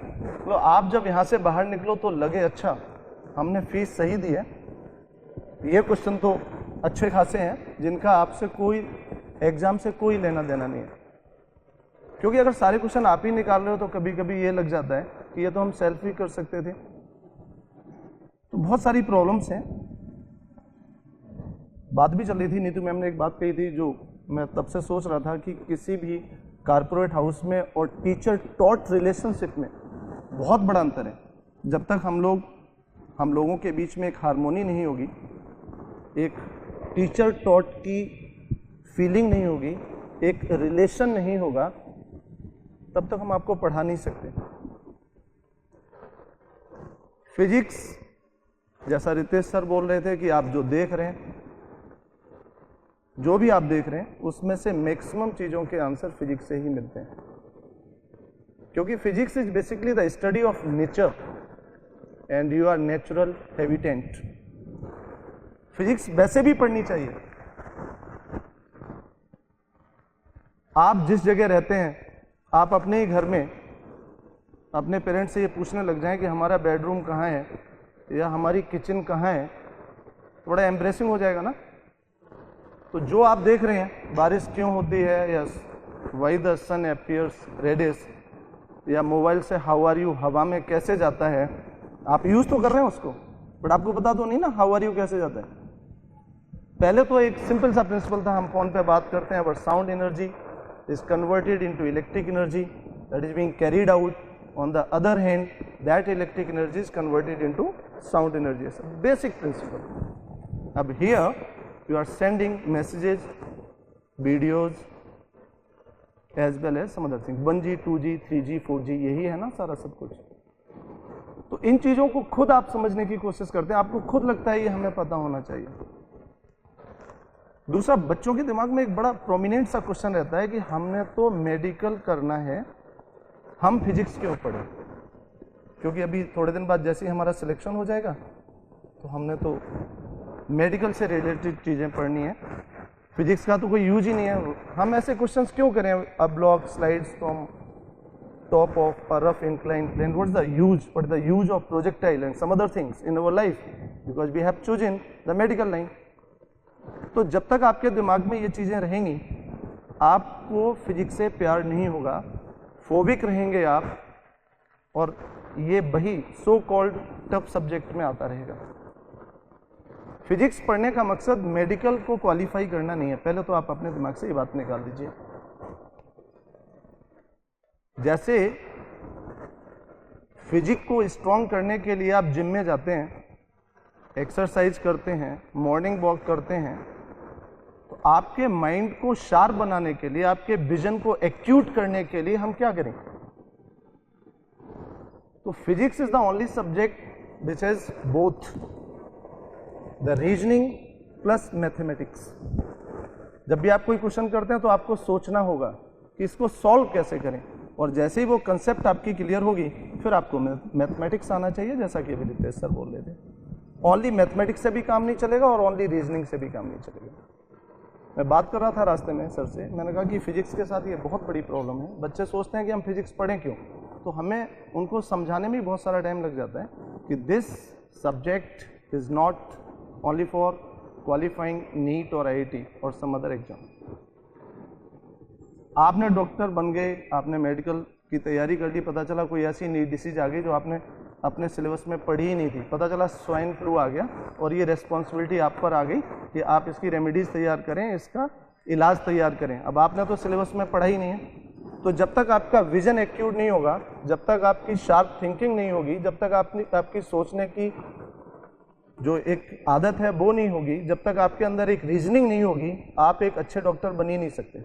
तो आप जब यहाँ से बाहर निकलो तो लगे अच्छा हमने फीस सही दी है, ये क्वेश्चन तो अच्छे खासे हैं जिनका आपसे कोई एग्जाम से कोई लेना देना नहीं है। क्योंकि अगर सारे क्वेश्चन आप ही निकाल रहे हो तो कभी कभी ये लग जाता है कि ये तो हम सेल्फ ही कर सकते थे। तो बहुत सारी प्रॉब्लम्स हैं। बात भी चल रही थी, नीतू मैम ने एक बात कही थी जो मैं तब से सोच रहा था कि किसी भी कारपोरेट हाउस में और टीचर टॉट रिलेशनशिप में बहुत बड़ा अंतर है। जब तक हम लोगों के बीच में एक हार्मोनी नहीं होगी, एक टीचर टॉट की फीलिंग नहीं होगी, एक रिलेशन नहीं होगा, तब तक हम आपको पढ़ा नहीं सकते। फिजिक्स, जैसा रितेश सर बोल रहे थे कि आप जो देख रहे हैं, जो भी आप देख रहे हैं, उसमें से मैक्सिमम चीज़ों के आंसर फिजिक्स से ही मिलते हैं। क्योंकि physics is basically the study of nature and you are natural habitant. Physics वैसे भी पढ़नी चाहिए। आप जिस जगह रहते हैं, आप अपने ही घर में अपने पेरेंट्स से ये पूछने लग जाएं कि हमारा बेडरूम कहाँ है या हमारी किचन कहाँ है, तो बड़ा एम्ब्रेसिंग हो जाएगा ना। तो जो आप देख रहे हैं, बारिश क्यों होती है, या why the sun appears reddish, या मोबाइल से हाउ आर यू हवा में कैसे जाता है, आप यूज तो कर रहे हैं उसको, बट आपको पता तो नहीं ना हाउ आर यू कैसे जाता है। पहले तो एक सिंपल सा प्रिंसिपल था, हम फोन पे बात करते हैं, but sound energy is converted into electric energy that is being carried out on the other hand, that electric energy is converted into sound energy. Basic principle. अब here you are sending messages, videos as well as some other things, 1G 2G 3G 4G, यही है ना सारा सब कुछ। तो इन चीज़ों को खुद आप समझने की कोशिश करते हैं, आपको खुद लगता है ये हमें पता होना चाहिए। दूसरा, बच्चों के दिमाग में एक बड़ा प्रोमिनेंट सा क्वेश्चन रहता है कि हमने तो मेडिकल करना है, हम फिजिक्स क्यों पढ़े? क्योंकि अभी थोड़े दिन बाद जैसे ही हमारा सिलेक्शन हो जाएगा तो हमने तो मेडिकल से रिलेटेड चीज़ें पढ़नी है, फिजिक्स का तो कोई यूज ही नहीं है। हम ऐसे क्वेश्चंस क्यों करें? A block slides from top of a rough incline plane, what is the use? What is the use of projectile and some other things in our life, because we have chosen the medical line. तो जब तक आपके दिमाग में ये चीज़ें रहेंगी, आपको फिजिक्स से प्यार नहीं होगा, फोबिक रहेंगे आप, और ये वही सो कॉल्ड टफ सब्जेक्ट में आता रहेगा। फिजिक्स पढ़ने का मकसद मेडिकल को क्वालिफाई करना नहीं है। पहले तो आप अपने दिमाग से ये बात निकाल दीजिए। जैसे फिजिक्स को स्ट्रॉन्ग करने के लिए आप जिम में जाते हैं, एक्सरसाइज करते हैं, मॉर्निंग वॉक करते हैं, तो आपके माइंड को शार्प बनाने के लिए, आपके विजन को एक्यूट करने के लिए हम क्या करें? तो physics is the only subject which is both the reasoning plus mathematics. जब भी आप कोई क्वेश्चन करते हैं तो आपको सोचना होगा कि इसको सॉल्व कैसे करें, और जैसे ही वो कंसेप्ट आपकी क्लियर होगी फिर आपको मैथमेटिक्स आना चाहिए, जैसा कि अभी रितेश सर बोल रहे थे। ओनली मैथमेटिक्स से भी काम नहीं चलेगा और ओनली रीजनिंग से भी काम नहीं चलेगा। मैं बात कर रहा था रास्ते में सर से, मैंने कहा कि फिजिक्स के साथ ये बहुत बड़ी प्रॉब्लम है। बच्चे सोचते हैं कि हम फिजिक्स पढ़ें क्यों, तो हमें उनको समझाने में बहुत सारा टाइम लग जाता है कि this subject is not only for qualifying NEET or IIT or some other exam। आपने डॉक्टर बन गए, आपने मेडिकल की तैयारी कर ली, पता चला कोई ऐसी नई डिसीज आ गई जो आपने अपने सिलेबस में पढ़ी ही नहीं थी, पता चला स्वाइन फ्लू आ गया, और ये रेस्पॉन्सिबिलिटी आप पर आ गई कि आप इसकी रेमेडीज़ तैयार करें, इसका इलाज तैयार करें। अब आपने तो सिलेबस में पढ़ा ही नहीं है, तो जब तक आपका विजन एक्यूट नहीं होगा, जब तक आपकी शार्प थिंकिंग नहीं होगी, जब तक आपकी सोचने की जो एक आदत है वो नहीं होगी, जब तक आपके अंदर एक रीजनिंग नहीं होगी, आप एक अच्छे डॉक्टर बन ही नहीं सकते।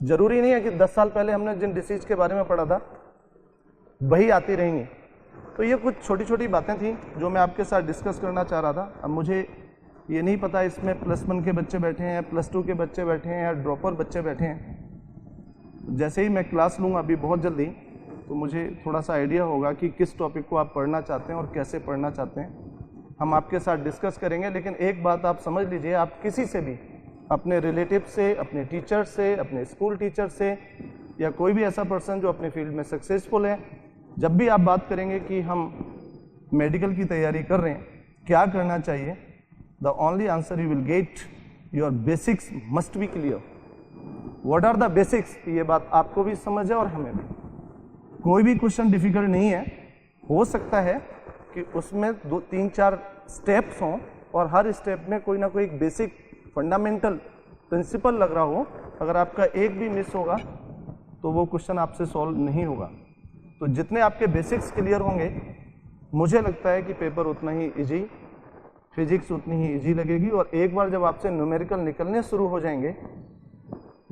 जरूरी नहीं है कि 10 साल पहले हमने जिन डिसीज के बारे में पढ़ा था वही आती रहेंगी। तो ये कुछ छोटी छोटी बातें थी जो मैं आपके साथ डिस्कस करना चाह रहा था। अब मुझे ये नहीं पता इसमें +1 के बच्चे बैठे हैं, +2 के बच्चे बैठे हैं या ड्रॉपर बच्चे बैठे हैं। जैसे ही मैं क्लास लूँगा अभी बहुत जल्दी, तो मुझे थोड़ा सा आइडिया होगा कि किस टॉपिक को आप पढ़ना चाहते हैं और कैसे पढ़ना चाहते हैं, हम आपके साथ डिस्कस करेंगे। लेकिन एक बात आप समझ लीजिए, आप किसी से भी, अपने रिलेटिव से, अपने टीचर से, अपने स्कूल टीचर से, या कोई भी ऐसा पर्सन जो अपने फील्ड में सक्सेसफुल है, जब भी आप बात करेंगे कि हम मेडिकल की तैयारी कर रहे हैं, क्या करना चाहिए, the only answer you will get, your basics must be clear. What are the basics, ये बात आपको भी समझ है और हमें भी। कोई भी क्वेश्चन डिफिकल्ट नहीं है, हो सकता है कि उसमें 2-3-4 स्टेप्स हों और हर स्टेप में कोई ना कोई एक बेसिक फंडामेंटल प्रिंसिपल लग रहा हो। अगर आपका एक भी मिस होगा तो वो क्वेश्चन आपसे सॉल्व नहीं होगा। तो जितने आपके बेसिक्स क्लियर होंगे, मुझे लगता है कि पेपर उतना ही इजी, फिजिक्स उतनी ही इजी लगेगी। और एक बार जब आपसे न्यूमेरिकल निकलने शुरू हो जाएंगे,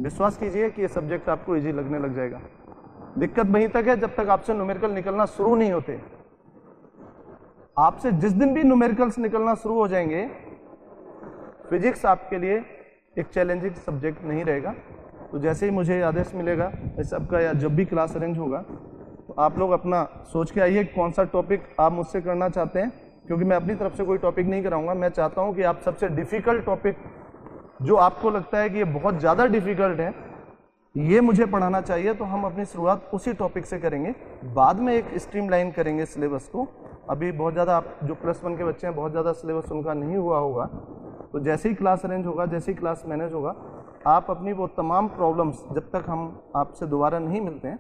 विश्वास कीजिए कि ये सब्जेक्ट आपको इजी लगने लग जाएगा। दिक्कत वहीं तक है जब तक आपसे न्यूमेरिकल निकलना शुरू नहीं होते। आपसे जिस दिन भी न्यूमेरिकल्स निकलना शुरू हो जाएंगे, फिजिक्स आपके लिए एक चैलेंजिंग सब्जेक्ट नहीं रहेगा। तो जैसे ही मुझे आदेश मिलेगा इस सबका, या जब भी क्लास अरेंज होगा, तो आप लोग अपना सोच के आइए कौन सा टॉपिक आप मुझसे करना चाहते हैं, क्योंकि मैं अपनी तरफ से कोई टॉपिक नहीं कराऊंगा। मैं चाहता हूं कि आप सबसे डिफ़िकल्ट टॉपिक जो आपको लगता है कि ये बहुत ज़्यादा डिफ़िकल्ट है, ये मुझे पढ़ाना चाहिए, तो हम अपनी शुरुआत उसी टॉपिक से करेंगे। बाद में एक स्ट्रीमलाइन करेंगे सिलेबस को। अभी बहुत ज़्यादा आप जो +1 के बच्चे हैं, बहुत ज़्यादा सिलेबस उनका नहीं हुआ होगा। तो जैसे ही क्लास अरेंज होगा, जैसे ही क्लास मैनेज होगा, आप अपनी वो तमाम प्रॉब्लम्स, जब तक हम आपसे दोबारा नहीं मिलते हैं,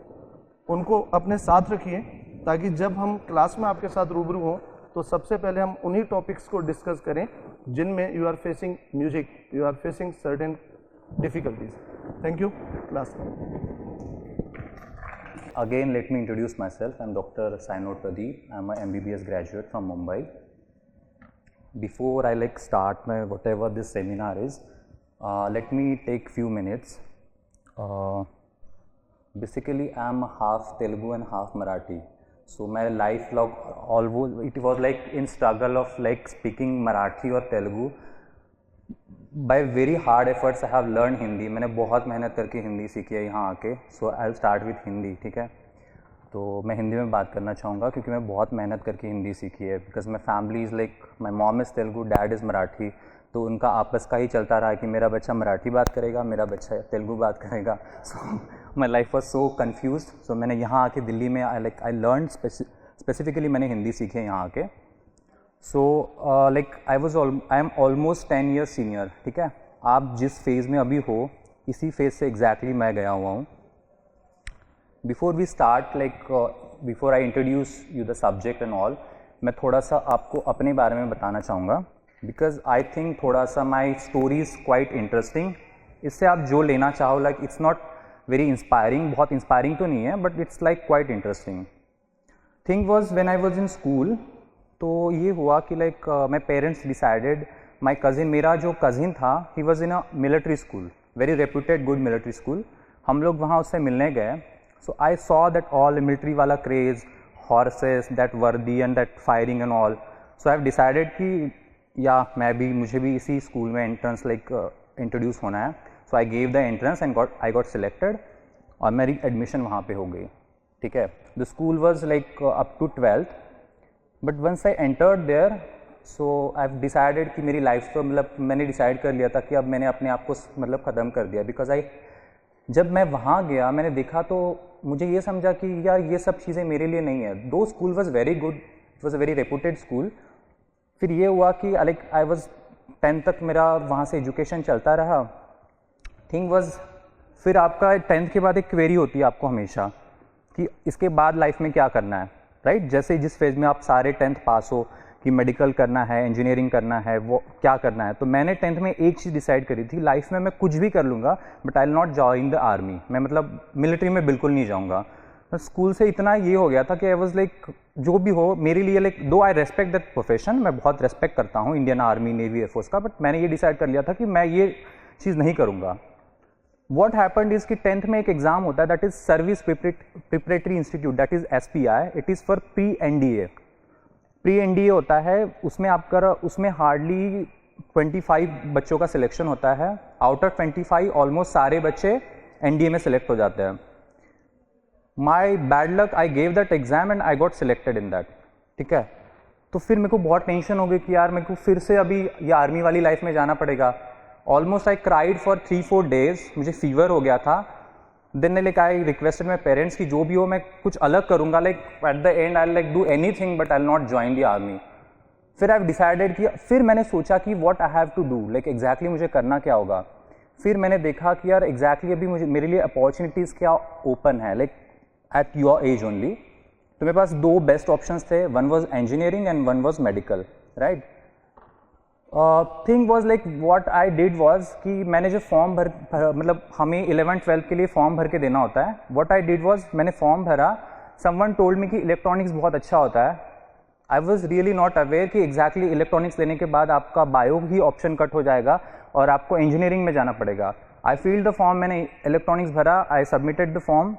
उनको अपने साथ रखिए, ताकि जब हम क्लास में आपके साथ रूबरू हों तो सबसे पहले हम उन्हीं टॉपिक्स को डिस्कस करें जिनमें you are facing music, you are facing certain difficulties. Thank you. Class Again, let me introduce myself. I'm Dr. Sainod Pradeep. I'm a MBBS graduate from Mumbai. Before I start my whatever this seminar is, let me take few minutes. Basically, I'm half Telugu and half Marathi. So my life log, always it was like in struggle of speaking Marathi or Telugu. By very hard efforts I have learned Hindi. मैंने बहुत मेहनत करके हिंदी सीखी है यहाँ आके। So I'll start with Hindi, ठीक है। तो मैं हिंदी में बात करना चाहूँगा क्योंकि मैं बहुत मेहनत करके हिंदी सीखी है। Because my family is like, my mom is Telugu, dad is Marathi. तो उनका आपस का ही चलता रहा कि मेरा बच्चा मराठी बात करेगा, मेरा बच्चा तेलुगु बात करेगा। So my life was so confuse. So मैंने यहाँ आके दिल्ली में आई लर्न स्पेसिफिकली मैंने हिंदी सीखी है यहाँ आके। So I am almost 10 years senior, ठीक है। आप जिस फेज़ में अभी हो, इसी फेज़ से एग्जैक्टली मैं गया हुआ हूँ। Before we start, before I introduce you the subject and all, मैं थोड़ा सा आपको अपने बारे में बताना चाहूँगा। बिकॉज आई थिंक थोड़ा सा my story is quite interesting. इससे आप जो लेना चाहो, इट्स नॉट वेरी इंस्पायरिंग, बहुत इंस्पायरिंग तो नहीं है, but it's quite interesting. Thing was when I was in school, तो ये हुआ कि my parents decided, my cousin, मेरा जो कज़िन था, he was in a military school, very reputed good military school. हम लोग वहाँ उससे मिलने गए। So I saw that all military वाला क्रेज़, हॉर्सेस, दैट वर्दी and that firing and all. So I have decided कि या मुझे भी इसी स्कूल में एंट्रेंस इंट्रोड्यूस होना है। So I gave the entrance and I got selected, और मेरी एडमिशन वहाँ पे हो गई, ठीक है। The school was up to 12th, but once I entered there, so I have decided कि मेरी लाइफ तो मैंने डिसाइड कर लिया था कि अब मैंने अपने आप को ख़त्म कर दिया। बिकॉज जब मैं वहाँ गया, मैंने देखा तो मुझे ये समझा कि यार ये सब चीज़ें मेरे लिए नहीं है। दो school was very good, it was a very reputed school. फिर ये हुआ कि आई वॉज 10th तक मेरा वहाँ से एजुकेशन चलता रहा। थिंग वॉज, फिर आपका 10th के बाद एक क्वेरी होती है आपको हमेशा कि इसके बाद लाइफ में क्या करना है, राइट? जैसे जिस फेज में आप सारे 10th पास हो कि मेडिकल करना है, इंजीनियरिंग करना है, वो क्या करना है, तो मैंने 10th में एक चीज़ डिसाइड करी थी, लाइफ में मैं कुछ भी कर लूँगा but I will not join the army. मैं मतलब मिलिट्री में बिल्कुल नहीं जाऊँगा। स्कूल से इतना ये हो गया था कि आई वॉज लाइक जो भी हो मेरे लिए, लाइक दो आई रेस्पेक्ट दैट प्रोफेशन, मैं बहुत रेस्पेक्ट करता हूँ इंडियन आर्मी, नेवी, एयरफोर्स का, बट मैंने ये डिसाइड कर लिया था कि मैं ये चीज़ नहीं करूँगा। वॉट हैपेंड इज कि 10th में एक एग्जाम होता है that is service preparatory institute, that is SPI, it is for pre NDA। Pre NDA होता है, उसमें आपका उसमें हार्डली 25 बच्चों का सिलेक्शन होता है। आउट ऑफ 25 ऑलमोस्ट सारे बच्चे NDA में सिलेक्ट हो जाते हैं। My bad luck, I gave that exam and I got selected in that, ठीक है। तो फिर मेरे को बहुत टेंशन हो गई कि यार मेरे को फिर से अभी ये आर्मी वाली लाइफ में जाना पड़ेगा। Almost I cried for 3-4 days, मुझे फीवर हो गया था। Then like I requested my parents कि जो भी हो मैं कुछ अलग करूँगा, like at the end I like do anything but I will not join the army. फिर आई डिसाइडेड कि फिर मैंने सोचा कि what I have to do, like exactly मुझे करना क्या होगा। फिर मैंने देखा कि यार एग्जैक्टली अभी मुझे मेरे लिए अपॉर्चुनिटीज़ क्या ओपन है, like at your age only. तो मेरे पास दो बेस्ट ऑप्शंस थे, one was engineering and one was medical, right. Thing was like what I did was कि मैंने जो फॉर्म मतलब हमें 11th-12th के लिए फॉर्म भर के देना होता है। व्हाट आई डिड वॉज मैंने फॉर्म भरा, समवन टोल्ड मी कि इलेक्ट्रॉनिक्स बहुत अच्छा होता है। I was really not aware कि एग्जैक्टली इलेक्ट्रॉनिक्स लेने के बाद आपका बायो ही ऑप्शन कट हो जाएगा और आपको इंजीनियरिंग में जाना पड़ेगा। आई फील्ड द फॉर्म, मैंने इलेक्ट्रॉनिक्स भरा, आई सबमिटेड द फॉर्म।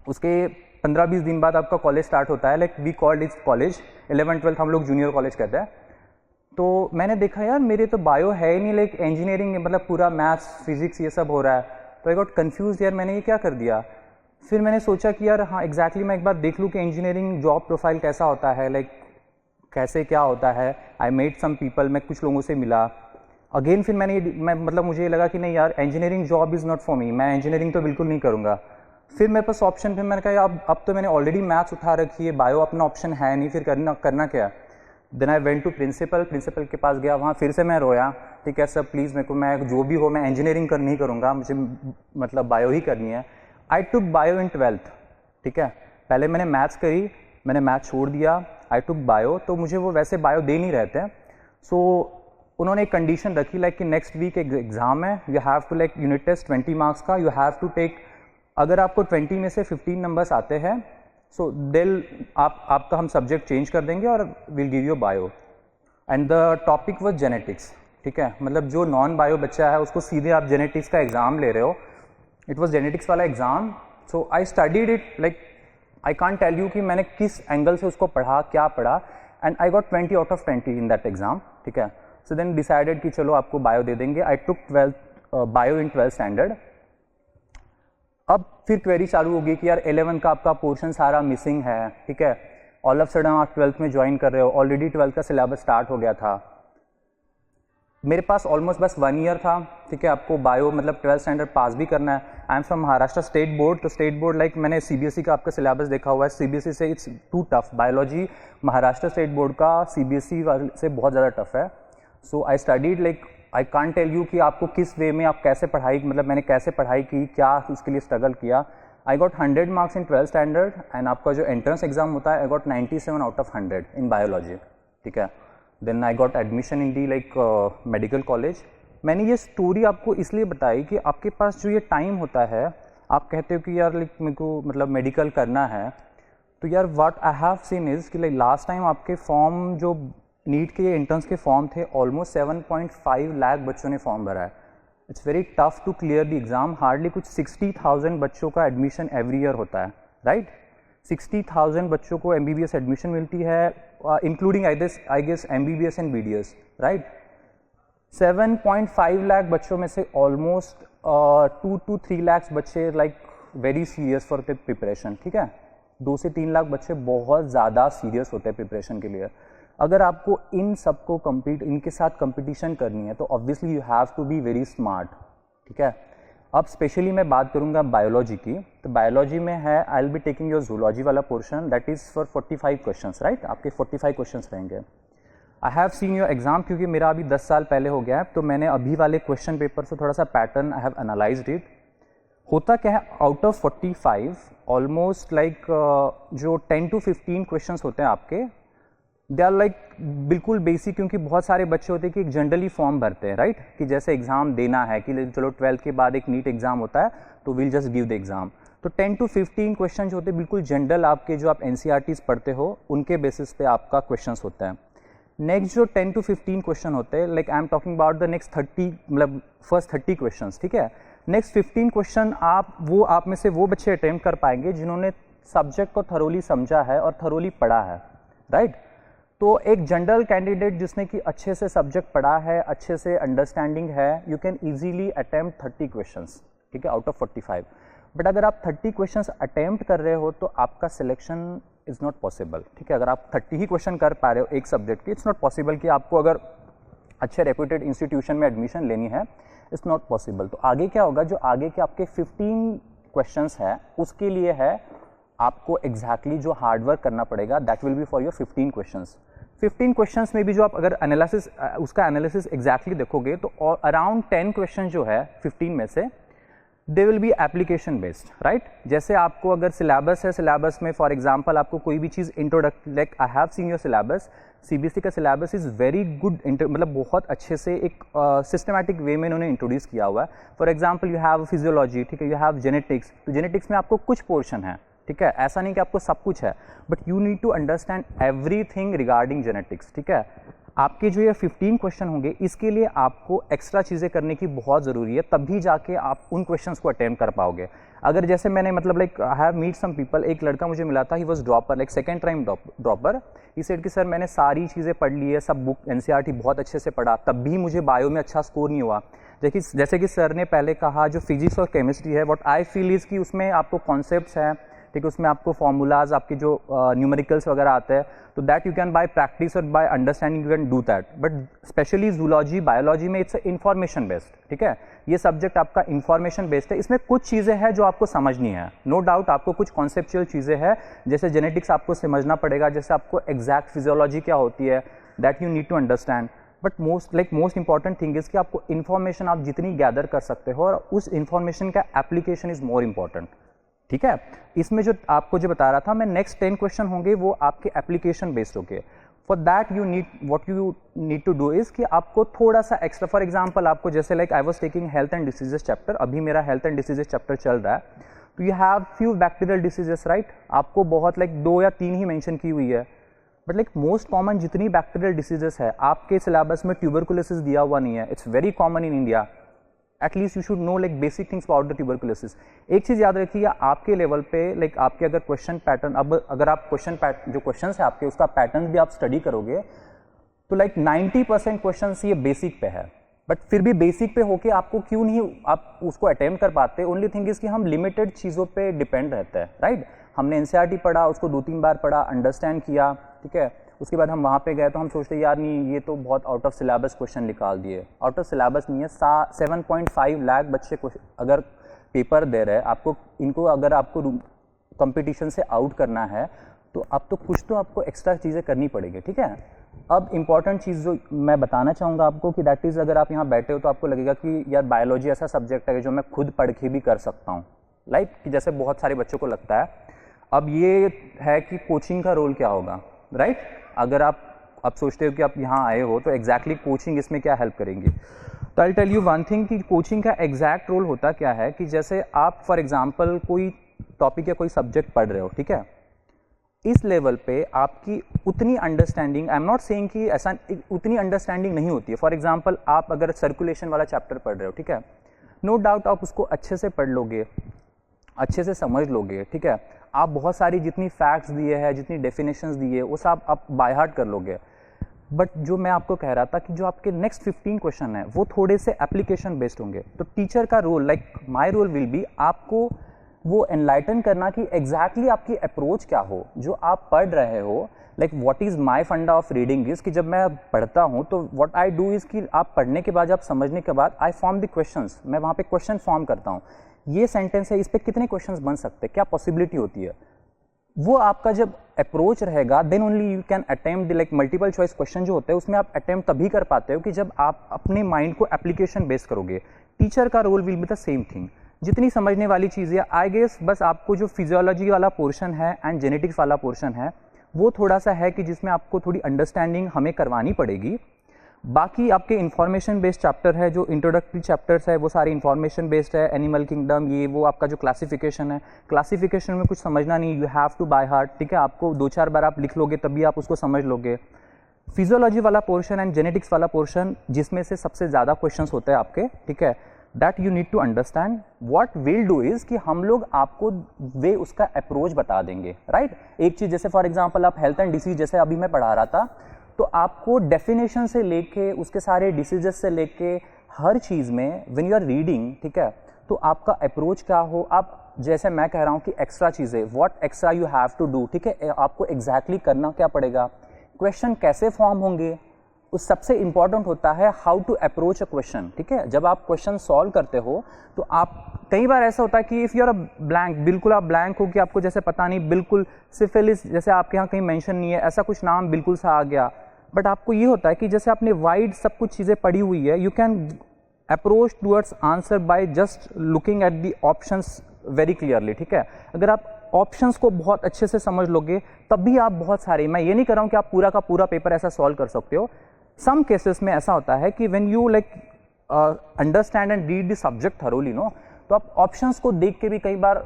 उसके 15-20 दिन बाद आपका कॉलेज स्टार्ट होता है, like we called is college. 11th-12th हम लोग जूनियर कॉलेज कहते हैं। तो मैंने देखा यार मेरे तो बायो है ही नहीं, लाइक इंजीनियरिंग मतलब पूरा मैथ्स फिजिक्स ये सब हो रहा है। तो आई गॉट कन्फ्यूज, यार मैंने ये क्या कर दिया। फिर मैंने सोचा कि यार हाँ एग्जैक्टली मैं एक बार देख लूँ कि इंजीनियरिंग जॉब प्रोफाइल कैसा होता है, लाइक कैसे क्या होता है। आई मेट सम पीपल, मैं कुछ लोगों से मिला अगेन। फिर मैं मतलब मुझे ये लगा कि नहीं यार engineering job is not for me, मैं इंजीनियरिंग तो बिल्कुल नहीं करूँगा। फिर मेरे पास ऑप्शन, फिर मैंने कहा अब तो मैंने ऑलरेडी मैथ्स उठा रखी है, बायो अपना ऑप्शन है नहीं, फिर करना क्या। Then I went to principal के पास गया, वहाँ फिर से मैं रोया, ठीक है सर प्लीज़ मेरे को, मैं जो भी हो मैं इंजीनियरिंग नहीं करूँगा, मुझे मतलब बायो ही करनी है। आई टुक बायो इन 12th, ठीक है। पहले मैंने मैथ्स करी, मैंने मैथ्स छोड़ दिया, आई टुक बायो। तो मुझे वो वैसे बायो दे नहीं रहे थे। सो उन्होंने एक कंडीशन रखी लाइक कि नेक्स्ट वीक एक एग्जाम है, you have to like unit test 20 marks का, यू हैव टू टेक, अगर आपको 20 में से 15 नंबर्स आते हैं सो आपका हम सब्जेक्ट चेंज कर देंगे और will give you bio. And the topic was genetics, ठीक है। मतलब जो नॉन बायो बच्चा है उसको सीधे आप जेनेटिक्स का एग्जाम ले रहे हो। इट वाज जेनेटिक्स वाला exam. So I studied it, like I can't tell you कि मैंने किस एंगल से उसको पढ़ा, क्या पढ़ा। And I got 20 out of 20 in that exam, ठीक है। सो देन डिसाइडेड कि चलो आपको बायो दे देंगे। आई टुक बायो इन 12th स्टैंडर्ड। अब फिर क्वेरी चालू होगी कि यार 11th का आपका पोर्शन सारा मिसिंग है, ठीक है। ऑल ऑफ सडन आप 12th में ज्वाइन कर रहे हो, ऑलरेडी 12th का सिलेबस स्टार्ट हो गया था। मेरे पास ऑलमोस्ट बस 1 ईयर था, ठीक है। आपको बायो मतलब 12th स्टैंडर्ड पास भी करना है। I am from Maharashtra state board, तो स्टेट बोर्ड लाइक मैंने CBSE का आपका सिलेबस देखा हुआ है, CBSE से it's too tough. Biology Maharashtra state board का CBSE से बहुत ज़्यादा टफ है। So I studied, like I can't tell you कि आपको किस वे में आप कैसे पढ़ाई, मतलब मैंने कैसे पढ़ाई की, क्या उसके लिए स्ट्रगल किया। I got 100 marks in 12th standard and आपका जो एंट्रेंस एग्जाम होता है I got 97 out of 100 in biology, ठीक है। Then I got admission in the like medical college. मैंने ये स्टोरी आपको इसलिए बताई कि आपके पास जो ये टाइम होता है, आप कहते हो कि यार लाइक मेरे को मतलब मेडिकल करना है, तो यार what I have seen is कि लाइक लास्ट टाइम आपके फॉर्म जो नीट के एंट्रेंस के फॉर्म थे, ऑलमोस्ट 7.5 लाख बच्चों ने फॉर्म भरा है। It's very tough to clear the exam. Hardly कुछ 60,000 बच्चों का एडमिशन एवरी ईयर होता है, राइट। 60,000 बच्चों को MBBS एडमिशन मिलती है, including I guess MBBS and BDS, right. 7.5 lakh बच्चों में से ऑलमोस्ट 2 to 3 लाख बच्चे like very serious for the preparation, ठीक है। 2 से 3 लाख बच्चे बहुत ज़्यादा सीरियस होते हैं प्रिपरेशन के लिए। अगर आपको इन सबको इनके साथ कंपटीशन करनी है तो obviously you have to be very smart, ठीक है। अब स्पेशली मैं बात करूंगा बायोलॉजी की। तो बायोलॉजी में है, I will be taking your zoology वाला portion, that is for 45 questions, right. आपके 45 क्वेश्चंस रहेंगे। I have seen your exam, क्योंकि मेरा अभी 10 साल पहले हो गया है, तो मैंने अभी वाले क्वेश्चन पेपर से थोड़ा सा pattern I have analysed it. होता क्या है, आउट ऑफ 45 ऑलमोस्ट लाइक जो 10 to 15 क्वेश्चंस होते हैं आपके, दे आर लाइक बिल्कुल बेसिक, क्योंकि बहुत सारे बच्चे होते हैं कि एक जनरली फॉर्म भरते हैं, राइट, कि जैसे एग्जाम देना है कि चलो 12th के बाद एक नीट एग्जाम होता है तो will just give the exam. तो 10 to 15 क्वेश्चन होते हैं बिल्कुल जनरल, आपके जो आप NCERTs पढ़ते हो उनके बेसिस पे आपका क्वेश्चंस होता है। नेक्स्ट जो 10 to 15 क्वेश्चन होते हैं, like I am talking about the next 30, मतलब फर्स्ट 30 क्वेश्चंस, ठीक है। नेक्स्ट 15 क्वेश्चन आप में से वो बच्चे अटेम्प्ट कर पाएंगे जिन्होंने सब्जेक्ट को थरोली समझा है और थरोली पढ़ा है, राइट। तो एक जनरल कैंडिडेट जिसने कि अच्छे से सब्जेक्ट पढ़ा है, अच्छे से अंडरस्टैंडिंग है, you can easily attempt 30 questions, ठीक है, आउट ऑफ 45। बट अगर आप 30 क्वेश्चंस अटेम्प्ट कर रहे हो तो आपका सिलेक्शन इज़ नॉट पॉसिबल, ठीक है। अगर आप 30 ही क्वेश्चन कर पा रहे हो एक सब्जेक्ट की, इट्स नॉट पॉसिबल कि आपको अगर अच्छे रेप्यूटेड इंस्टीट्यूशन में एडमिशन लेनी है, इट्स नॉट पॉसिबल। तो आगे क्या होगा, जो आगे के आपके 15 क्वेश्चंस है उसके लिए है आपको एग्जैक्टली जो हार्डवर्क करना पड़ेगा, that will B for your 15 questions. 15 questions में भी जो आप अगर एनालिसिस उसका एनालिसिस एग्जैक्टली देखोगे तो अराउंड 10 क्वेश्चन जो है 15 में से they will be application based, right. जैसे आपको अगर सिलेबस है, सिलेबस में फॉर एग्जांपल आपको कोई भी चीज़ introduced, like I have seen your syllabus, CBSE का सिलेबस इज़ वेरी गुड, मतलब बहुत अच्छे से एक सिस्टमैटिक वे में इन्होंने इंट्रोड्यूस किया हुआ है। For example you have physiology, ठीक है, यू हैव जेनेटिक्स, तो जेनेटिक्स में आपको कुछ पोर्शन है, ठीक है, ऐसा नहीं कि आपको सब कुछ है, but you need to understand everything regarding genetics, ठीक है। आपके जो ये 15 क्वेश्चन होंगे इसके लिए आपको एक्स्ट्रा चीज़ें करने की बहुत ज़रूरी है, तभी जाके आप उन क्वेश्चंस को अटेम्प्ट कर पाओगे। अगर जैसे मैंने मतलब like I have meet some people, एक लड़का मुझे मिला था, he was dropper, like second time dropper. He said कि सर मैंने सारी चीज़ें पढ़ ली है, सब बुक NCERT बहुत अच्छे से पढ़ा, तब भी मुझे बायो में अच्छा स्कोर नहीं हुआ। देखिए जैसे कि सर ने पहले कहा, जो फिजिक्स और केमिस्ट्री है, व्हाट आई फील इज़ कि उसमें आपको कॉन्सेप्ट्स हैं, ठीक है, उसमें आपको फॉर्मूलाज, आपके जो न्यूमेरिकल्स वगैरह आते हैं, तो that you can by practice और by understanding you can do that. But specially zoology, biology में इट्स इन्फॉर्मेशन बेस्ड, ठीक है, ये सब्जेक्ट आपका इन्फॉर्मेशन बेस्ड है। इसमें कुछ चीज़ें हैं जो आपको समझनी है, नो डाउट आपको कुछ कॉन्सेप्चुअल चीज़ें हैं, जैसे जेनेटिक्स आपको समझना पड़ेगा, जैसे आपको एग्जैक्ट फिजियोलॉजी क्या होती है, that you need to understand. But most important thing is कि आपको इन्फॉर्मेशन आप जितनी गैदर कर सकते हो, और उस इन्फॉर्मेशन का एप्लीकेशन इज मोर इंपॉर्टेंट, ठीक है। इसमें जो आपको जो बता रहा था मैं, नेक्स्ट 10 क्वेश्चन होंगे वो आपके एप्लीकेशन बेस्ड होंगे। For that you need, what you need to do is कि आपको थोड़ा सा एक्स्ट्रा, फॉर एग्जांपल आपको जैसे like I was taking health and diseases chapter, अभी मेरा हेल्थ एंड डिसीजेस चैप्टर चल रहा है, तो you have few bacterial diseases, right, आपको बहुत लाइक 2 या 3 ही मेंशन की हुई है, बट लाइक मोस्ट कॉमन जितनी बैक्टीरियल डिसीजेस है आपके सिलेबस में ट्यूबरकुलोसिस दिया हुआ नहीं है, it's very common in India. At least you should know like basic things about the tuberculosis. एक चीज़ याद रखिए, आपके लेवल पे लाइक आपके अगर क्वेश्चन पैटर्न, अब अगर आप जो क्वेश्चन है आपके, उसका पैटर्न भी आप स्टडी करोगे तो लाइक 90% क्वेश्चन ये बेसिक पे है, बट फिर भी बेसिक पे होके आपको क्यों नहीं आप उसको अटेम्प्ट कर पाते? ओनली थिंग इज कि हम लिमिटेड चीज़ों पे डिपेंड रहते हैं, राइट। हमने NCERT पढ़ा, उसको 2-3 बार पढ़ा, अंडरस्टैंड किया, ठीक है, उसके बाद हम वहाँ पे गए तो हम सोचते यार नहीं ये तो बहुत आउट ऑफ सिलेबस क्वेश्चन निकाल दिए। आउट ऑफ सिलेबस नहीं है, 7.5 लाख बच्चे अगर पेपर दे रहे हैं, आपको इनको अगर आपको कंपटीशन से आउट करना है तो अब तो कुछ तो आपको एक्स्ट्रा चीज़ें करनी पड़ेगी, ठीक है। अब इंपॉर्टेंट चीज़ जो मैं बताना चाहूँगा आपको कि दैट इज़, अगर आप यहाँ बैठे हो तो आपको लगेगा कि यार बायोलॉजी ऐसा सब्जेक्ट है जो मैं खुद पढ़ के भी कर सकता हूँ, लाइक कि जैसे बहुत सारे बच्चों को लगता है। अब ये है कि कोचिंग का रोल क्या होगा, राइट। अगर आप सोचते हो कि आप यहाँ आए हो तो एग्जैक्टली कोचिंग इसमें क्या हेल्प करेंगी, तो I tell you one thing कि कोचिंग का एग्जैक्ट रोल होता क्या है कि जैसे आप फॉर एग्जांपल कोई टॉपिक या कोई सब्जेक्ट पढ़ रहे हो, ठीक है, इस लेवल पे आपकी उतनी understanding, I am not saying कि ऐसा उतनी अंडरस्टैंडिंग नहीं होती है। फॉर एग्जांपल आप अगर सर्कुलेशन वाला चैप्टर पढ़ रहे हो, ठीक है, नो डाउट आप उसको अच्छे से पढ़ लोगे, अच्छे से समझ लोगे, ठीक है, आप बहुत सारी जितनी फैक्ट्स दिए हैं, जितनी डेफिनेशंस दिए, वो सब आप बाय हार्ट कर लोगे। बट जो मैं आपको कह रहा था कि जो आपके नेक्स्ट 15 क्वेश्चन है वो थोड़े से एप्लीकेशन बेस्ड होंगे, तो टीचर का role, like my role will be आपको वो एनलाइटन करना कि एग्जैक्टली आपकी अप्रोच क्या हो जो आप पढ़ रहे हो। लाइक व्हाट इज़ माय फंडा ऑफ रीडिंग इज कि जब मैं पढ़ता हूँ तो व्हाट आई डू इज़ कि आप पढ़ने के बाद, आप समझने के बाद आई फॉर्म द क्वेश्चंस, मैं वहाँ पे क्वेश्चन फॉर्म करता हूँ, ये सेंटेंस है, इस पर कितने क्वेश्चंस बन सकते हैं, क्या पॉसिबिलिटी होती है, वो आपका जब अप्रोच रहेगा then only you can attempt. Like multiple choice question जो होते हैं उसमें आप अटेम्प्ट तभी कर पाते हो कि जब आप अपने माइंड को एप्लीकेशन बेस करोगे। टीचर का role will be the same thing, जितनी समझने वाली चीज़ें आई गेस बस आपको जो फिजियोलॉजी वाला पोर्शन है एंड जेनेटिक्स वाला पोर्शन है वो थोड़ा सा है कि जिसमें आपको थोड़ी अंडरस्टैंडिंग हमें करवानी पड़ेगी। बाकी आपके इंफॉर्मेशन बेस्ड चैप्टर है, जो इंट्रोडक्टरी चैप्टर्स है वो सारे इंफॉर्मेशन बेस्ड है, एनिमल किंगडम ये वो आपका जो क्लासिफिकेशन है, क्लासिफिकेशन में कुछ समझना नहीं, you have to by heart, ठीक है, आपको 2-4 बार आप लिख लोगे तभी आप उसको समझ लोगे। फिजियोलॉजी वाला पोर्शन एंड जेनेटिक्स वाला पोर्शन जिसमें से सबसे ज़्यादा क्वेश्चंस होते हैं आपके, ठीक है, that you need to understand. What will do is कि हम लोग आपको वे उसका अप्रोच बता देंगे, राइट। एक चीज़ जैसे फॉर एग्जाम्पल आप हेल्थ एंड डिसीज जैसे अभी मैं पढ़ा रहा था, तो आपको डेफिनेशन से लेके उसके सारे डिसीजेस से लेके हर चीज़ में व्हेन यू आर रीडिंग, ठीक है, तो आपका अप्रोच क्या हो, आप जैसे मैं कह रहा हूँ कि एक्स्ट्रा चीज़ें, what extra you have to do, ठीक है, आपको एग्जैक्टली करना क्या पड़ेगा, क्वेश्चन कैसे फॉर्म होंगे, उस सबसे इंपॉर्टेंट होता है how to approach a question, ठीक है। जब आप क्वेश्चन सॉल्व करते हो तो आप कई बार ऐसा होता है कि if you are a blank, बिल्कुल आप ब्लैंक हो कि आपको जैसे पता नहीं, बिल्कुल सिफिलिस जैसे आपके यहाँ कहीं मेंशन नहीं है, ऐसा कुछ नाम बिल्कुल सा आ गया, बट आपको ये होता है कि जैसे आपने वाइड सब कुछ चीज़ें पढ़ी हुई है, you can approach towards answer by just looking at the options very clearly, ठीक है। अगर आप ऑप्शंस को बहुत अच्छे से समझ लोगे तब भी आप बहुत सारे, मैं ये नहीं कर रहा हूँ कि आप पूरा का पूरा पेपर ऐसा सॉल्व कर सकते हो। सम केसेस में ऐसा होता है कि when you like understand and read the subject thoroughly no, तो आप ऑप्शंस को देख के भी कई बार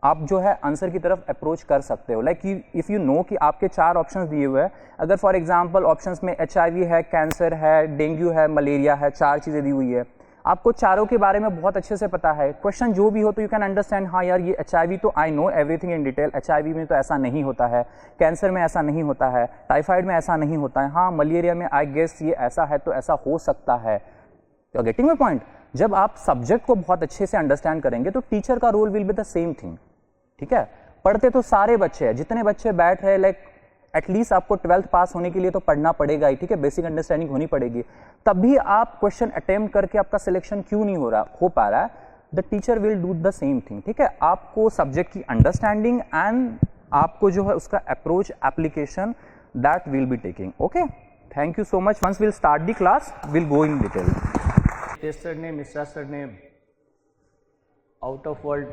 आप जो है आंसर की तरफ अप्रोच कर सकते हो। लाइक इफ़ यू नो कि आपके 4 ऑप्शंस दिए हुए हैं, अगर फॉर एग्जांपल ऑप्शंस में HIV है, कैंसर है, डेंगू है, मलेरिया है, 4 चीज़ें दी हुई है, आपको चारों के बारे में बहुत अच्छे से पता है, क्वेश्चन जो भी हो तो यू कैन अंडरस्टैंड, हाँ यार ये HIV तो I know everything in detail, HIV में तो ऐसा नहीं होता है, कैंसर में ऐसा नहीं होता है, टाइफाइड में ऐसा नहीं होता है, हाँ मलेरिया में आई गेस ये ऐसा है तो ऐसा हो सकता है। You are getting my point. जब आप सब्जेक्ट को बहुत अच्छे से अंडरस्टैंड करेंगे तो टीचर का role will be the same thing, ठीक है। पढ़ते तो सारे बच्चे हैं, जितने बच्चे बैठ रहे, लाइक एटलीस्ट आपको 12th पास होने के लिए तो पढ़ना पड़ेगा ही, ठीक है, बेसिक अंडरस्टैंडिंग होनी पड़ेगी, तब भी आप क्वेश्चन अटेम्प्ट करके आपका सिलेक्शन क्यों नहीं हो पा रहा है, the teacher will do the same thing, ठीक है। आपको सब्जेक्ट की अंडरस्टैंडिंग एंड आपको जो है उसका approach application that will be taking. Okay, thank you so much. Once will start the class will go in detail. Sir ने, Mishra sir ने out of world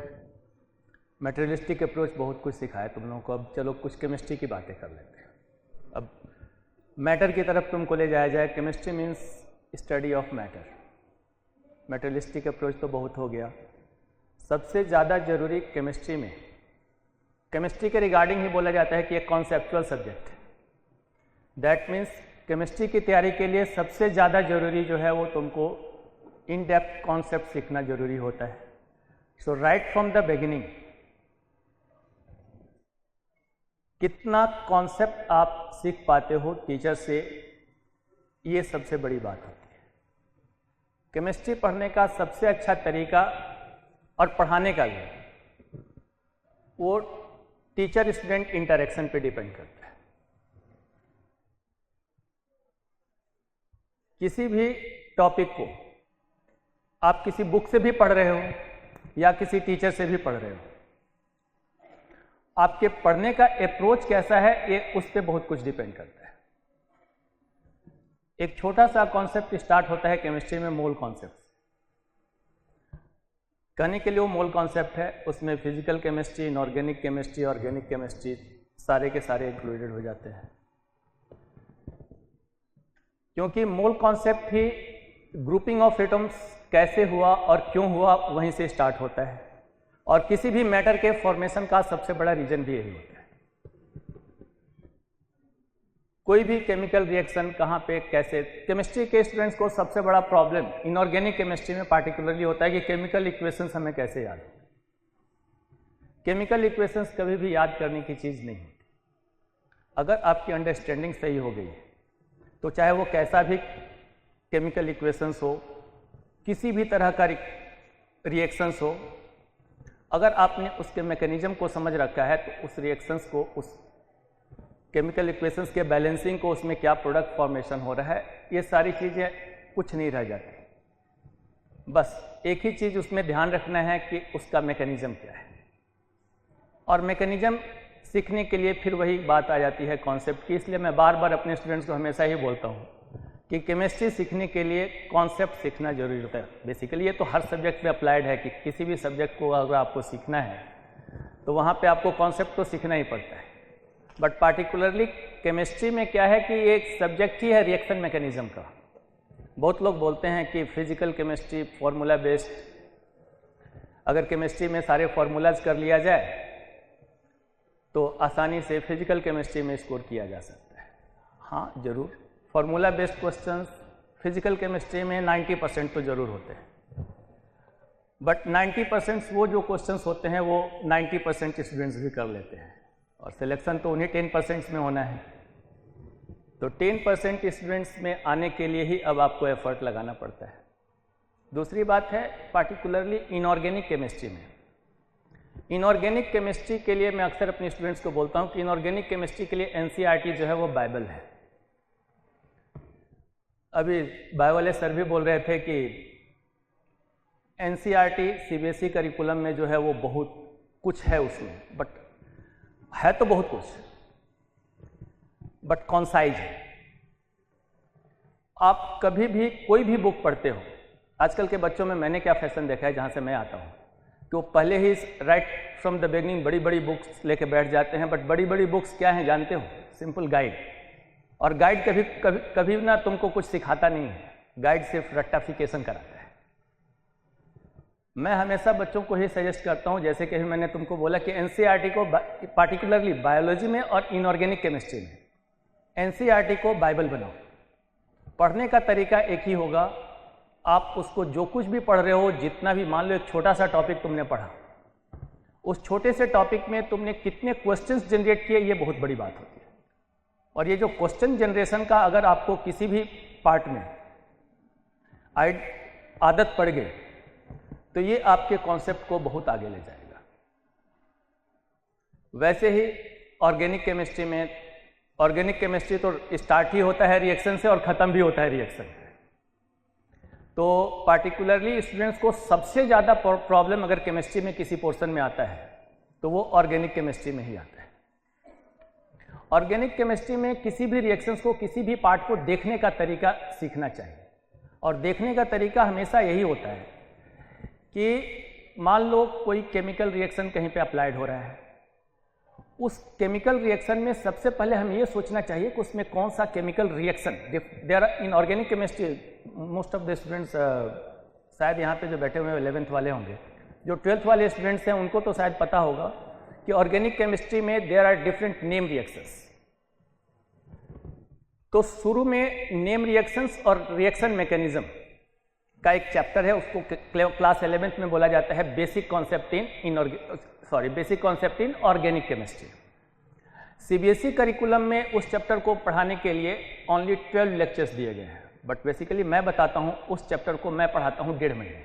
materialistic approach बहुत कुछ सिखाया तुम लोगों को। अब चलो कुछ केमिस्ट्री की बातें कर लेते हैं। अब मैटर की तरफ तुमको ले जाया जाए, chemistry means study of matter. Materialistic approach तो बहुत हो गया, सबसे ज़्यादा जरूरी केमिस्ट्री में, केमिस्ट्री के रिगार्डिंग ही बोला जाता है कि एक कॉन्सेप्चुअल सब्जेक्ट है। दैट मीन्स केमिस्ट्री की तैयारी के लिए सबसे ज़्यादा जरूरी जो है वो तुमको इन डेप्थ कॉन्सेप्ट सीखना जरूरी होता है। सो राइट फ्रॉम द बिगिनिंग कितना कॉन्सेप्ट आप सीख पाते हो टीचर से, ये सबसे बड़ी बात होती है। केमिस्ट्री पढ़ने का सबसे अच्छा तरीका और पढ़ाने का भी वो टीचर स्टूडेंट इंटरेक्शन पे डिपेंड करता है। किसी भी टॉपिक को आप किसी बुक से भी पढ़ रहे हो या किसी टीचर से भी पढ़ रहे हो, आपके पढ़ने का अप्रोच कैसा है ये उस पर बहुत कुछ डिपेंड करता है। एक छोटा सा कॉन्सेप्ट स्टार्ट होता है केमिस्ट्री में, मोल कॉन्सेप्ट। कहने के लिए वो मोल कॉन्सेप्ट है, उसमें physical chemistry, inorganic chemistry, organic chemistry सारे के सारे इंक्लूडेड हो जाते हैं, क्योंकि mole concept he grouping of atoms कैसे हुआ और क्यों हुआ वहीं से स्टार्ट होता है, और किसी भी मैटर के फॉर्मेशन का सबसे बड़ा रीजन भी यही होता है। कोई भी केमिकल रिएक्शन कहाँ पे कैसे, केमिस्ट्री के स्टूडेंट्स को सबसे बड़ा प्रॉब्लम इनऑर्गेनिक केमिस्ट्री में पार्टिकुलरली होता है कि केमिकल इक्वेशंस हमें कैसे याद हों। केमिकल इक्वेशंस कभी भी याद करने की चीज़ नहीं होती। अगर आपकी अंडरस्टैंडिंग सही हो गई तो चाहे वो कैसा भी केमिकल इक्वेशंस हो, किसी भी तरह का रिएक्शंस हो, अगर आपने उसके मैकेनिज्म को समझ रखा है तो उस रिएक्शंस को, उस केमिकल इक्वेशंस के बैलेंसिंग को, उसमें क्या प्रोडक्ट फॉर्मेशन हो रहा है, ये सारी चीज़ें कुछ नहीं रह जाती। बस एक ही चीज़ उसमें ध्यान रखना है कि उसका मैकेनिज्म क्या है। और मैकेनिज्म सीखने के लिए फिर वही बात आ जाती है कॉन्सेप्ट की। इसलिए मैं बार बार अपने स्टूडेंट्स को हमेशा ही बोलता हूँ कि केमिस्ट्री सीखने के लिए कॉन्सेप्ट सीखना जरूरी होता है। बेसिकली ये तो हर सब्जेक्ट में अप्लाइड है कि किसी भी सब्जेक्ट को अगर आपको सीखना है तो वहाँ पे आपको कॉन्सेप्ट तो सीखना ही पड़ता है। बट पार्टिकुलरली केमिस्ट्री में क्या है कि एक सब्जेक्ट ही है रिएक्शन मैकेनिज्म का। बहुत लोग बोलते हैं कि फिजिकल केमिस्ट्री फॉर्मूला बेस्ड, अगर केमिस्ट्री में सारे फॉर्मूलाज कर लिया जाए तो आसानी से फिजिकल केमिस्ट्री में स्कोर किया जा सकता है। हाँ जरूर, formula based questions physical chemistry में 90% तो जरूर होते हैं, बट 90% वो जो क्वेश्चंस होते हैं वो 90% स्टूडेंट्स भी कर लेते हैं, और सिलेक्शन तो उन्हीं 10% में होना है। तो 10% स्टूडेंट्स में आने के लिए ही अब आपको एफर्ट लगाना पड़ता है। दूसरी बात है पार्टिकुलरली इनऑर्गेनिक केमिस्ट्री में। इनऑर्गेनिक केमिस्ट्री के लिए मैं अक्सर अपने स्टूडेंट्स को बोलता हूँ कि इनऑर्गेनिक केमिस्ट्री के लिए एनसीईआरटी जो है वो बाइबल है। अभी बायो वाले सर भी बोल रहे थे कि एनसीईआरटी सीबीएसई करिकुलम में जो है वो बहुत कुछ है उसमें, बट है तो बहुत कुछ, बट कॉन्साइज है। आप कभी भी कोई भी बुक पढ़ते हो, आजकल के बच्चों में मैंने क्या फैशन देखा है जहाँ से मैं आता हूँ कि वो पहले ही राइट फ्रॉम द बिगनिंग बड़ी बड़ी बुक्स लेके बैठ जाते हैं। बट बड़ी बड़ी बुक्स क्या हैं जानते हो? Simple guide. और गाइड कभी ना तुमको कुछ सिखाता नहीं है, गाइड सिर्फ रट्टाफिकेशन कराता है। मैं हमेशा बच्चों को ही सजेस्ट करता हूँ, जैसे कि मैंने तुमको बोला कि एनसीईआरटी को पार्टिकुलरली बायोलॉजी में और इनऑर्गेनिक केमिस्ट्री में एनसीईआरटी को बाइबल बनाओ। पढ़ने का तरीका एक ही होगा, आप उसको जो कुछ भी पढ़ रहे हो, जितना भी, मान लो एक छोटा सा टॉपिक तुमने पढ़ा, उस छोटे से टॉपिक में तुमने कितने क्वेश्चंस जनरेट किए, ये बहुत बड़ी बात होती है। और ये जो क्वेश्चन जनरेशन का अगर आपको किसी भी पार्ट में आदत पड़ गई तो ये आपके कॉन्सेप्ट को बहुत आगे ले जाएगा। वैसे ही ऑर्गेनिक केमिस्ट्री में, ऑर्गेनिक केमिस्ट्री तो स्टार्ट ही होता है रिएक्शन से और ख़त्म भी होता है रिएक्शन से। तो पार्टिकुलरली स्टूडेंट्स को सबसे ज़्यादा प्रॉब्लम अगर केमिस्ट्री में किसी पोर्शन में आता है तो वो ऑर्गेनिक केमिस्ट्री में ही आता है। ऑर्गेनिक केमिस्ट्री में किसी भी रिएक्शंस को, किसी भी पार्ट को देखने का तरीका सीखना चाहिए। और देखने का तरीका हमेशा यही होता है कि मान लो कोई केमिकल रिएक्शन कहीं पे अप्लाइड हो रहा है, उस केमिकल रिएक्शन में सबसे पहले हम ये सोचना चाहिए कि उसमें कौन सा chemical reaction, there are in organic chemistry most of the students, शायद यहाँ पे जो बैठे हुए हैं 11th वाले होंगे, जो 12th वाले स्टूडेंट्स हैं उनको तो शायद पता होगा कि ऑर्गेनिक केमिस्ट्री में there are different name reactions. तो शुरू में नेम रिएक्शंस और रिएक्शन मैकेनिज्म का एक चैप्टर है, उसको क्लास 11th में बोला जाता है basic concept in organic chemistry. CBSE curriculum में उस चैप्टर को पढ़ाने के लिए ओनली 12 लेक्चर्स दिए गए हैं, बट बेसिकली मैं बताता हूँ उस चैप्टर को मैं पढ़ाता हूँ 1.5 महीने,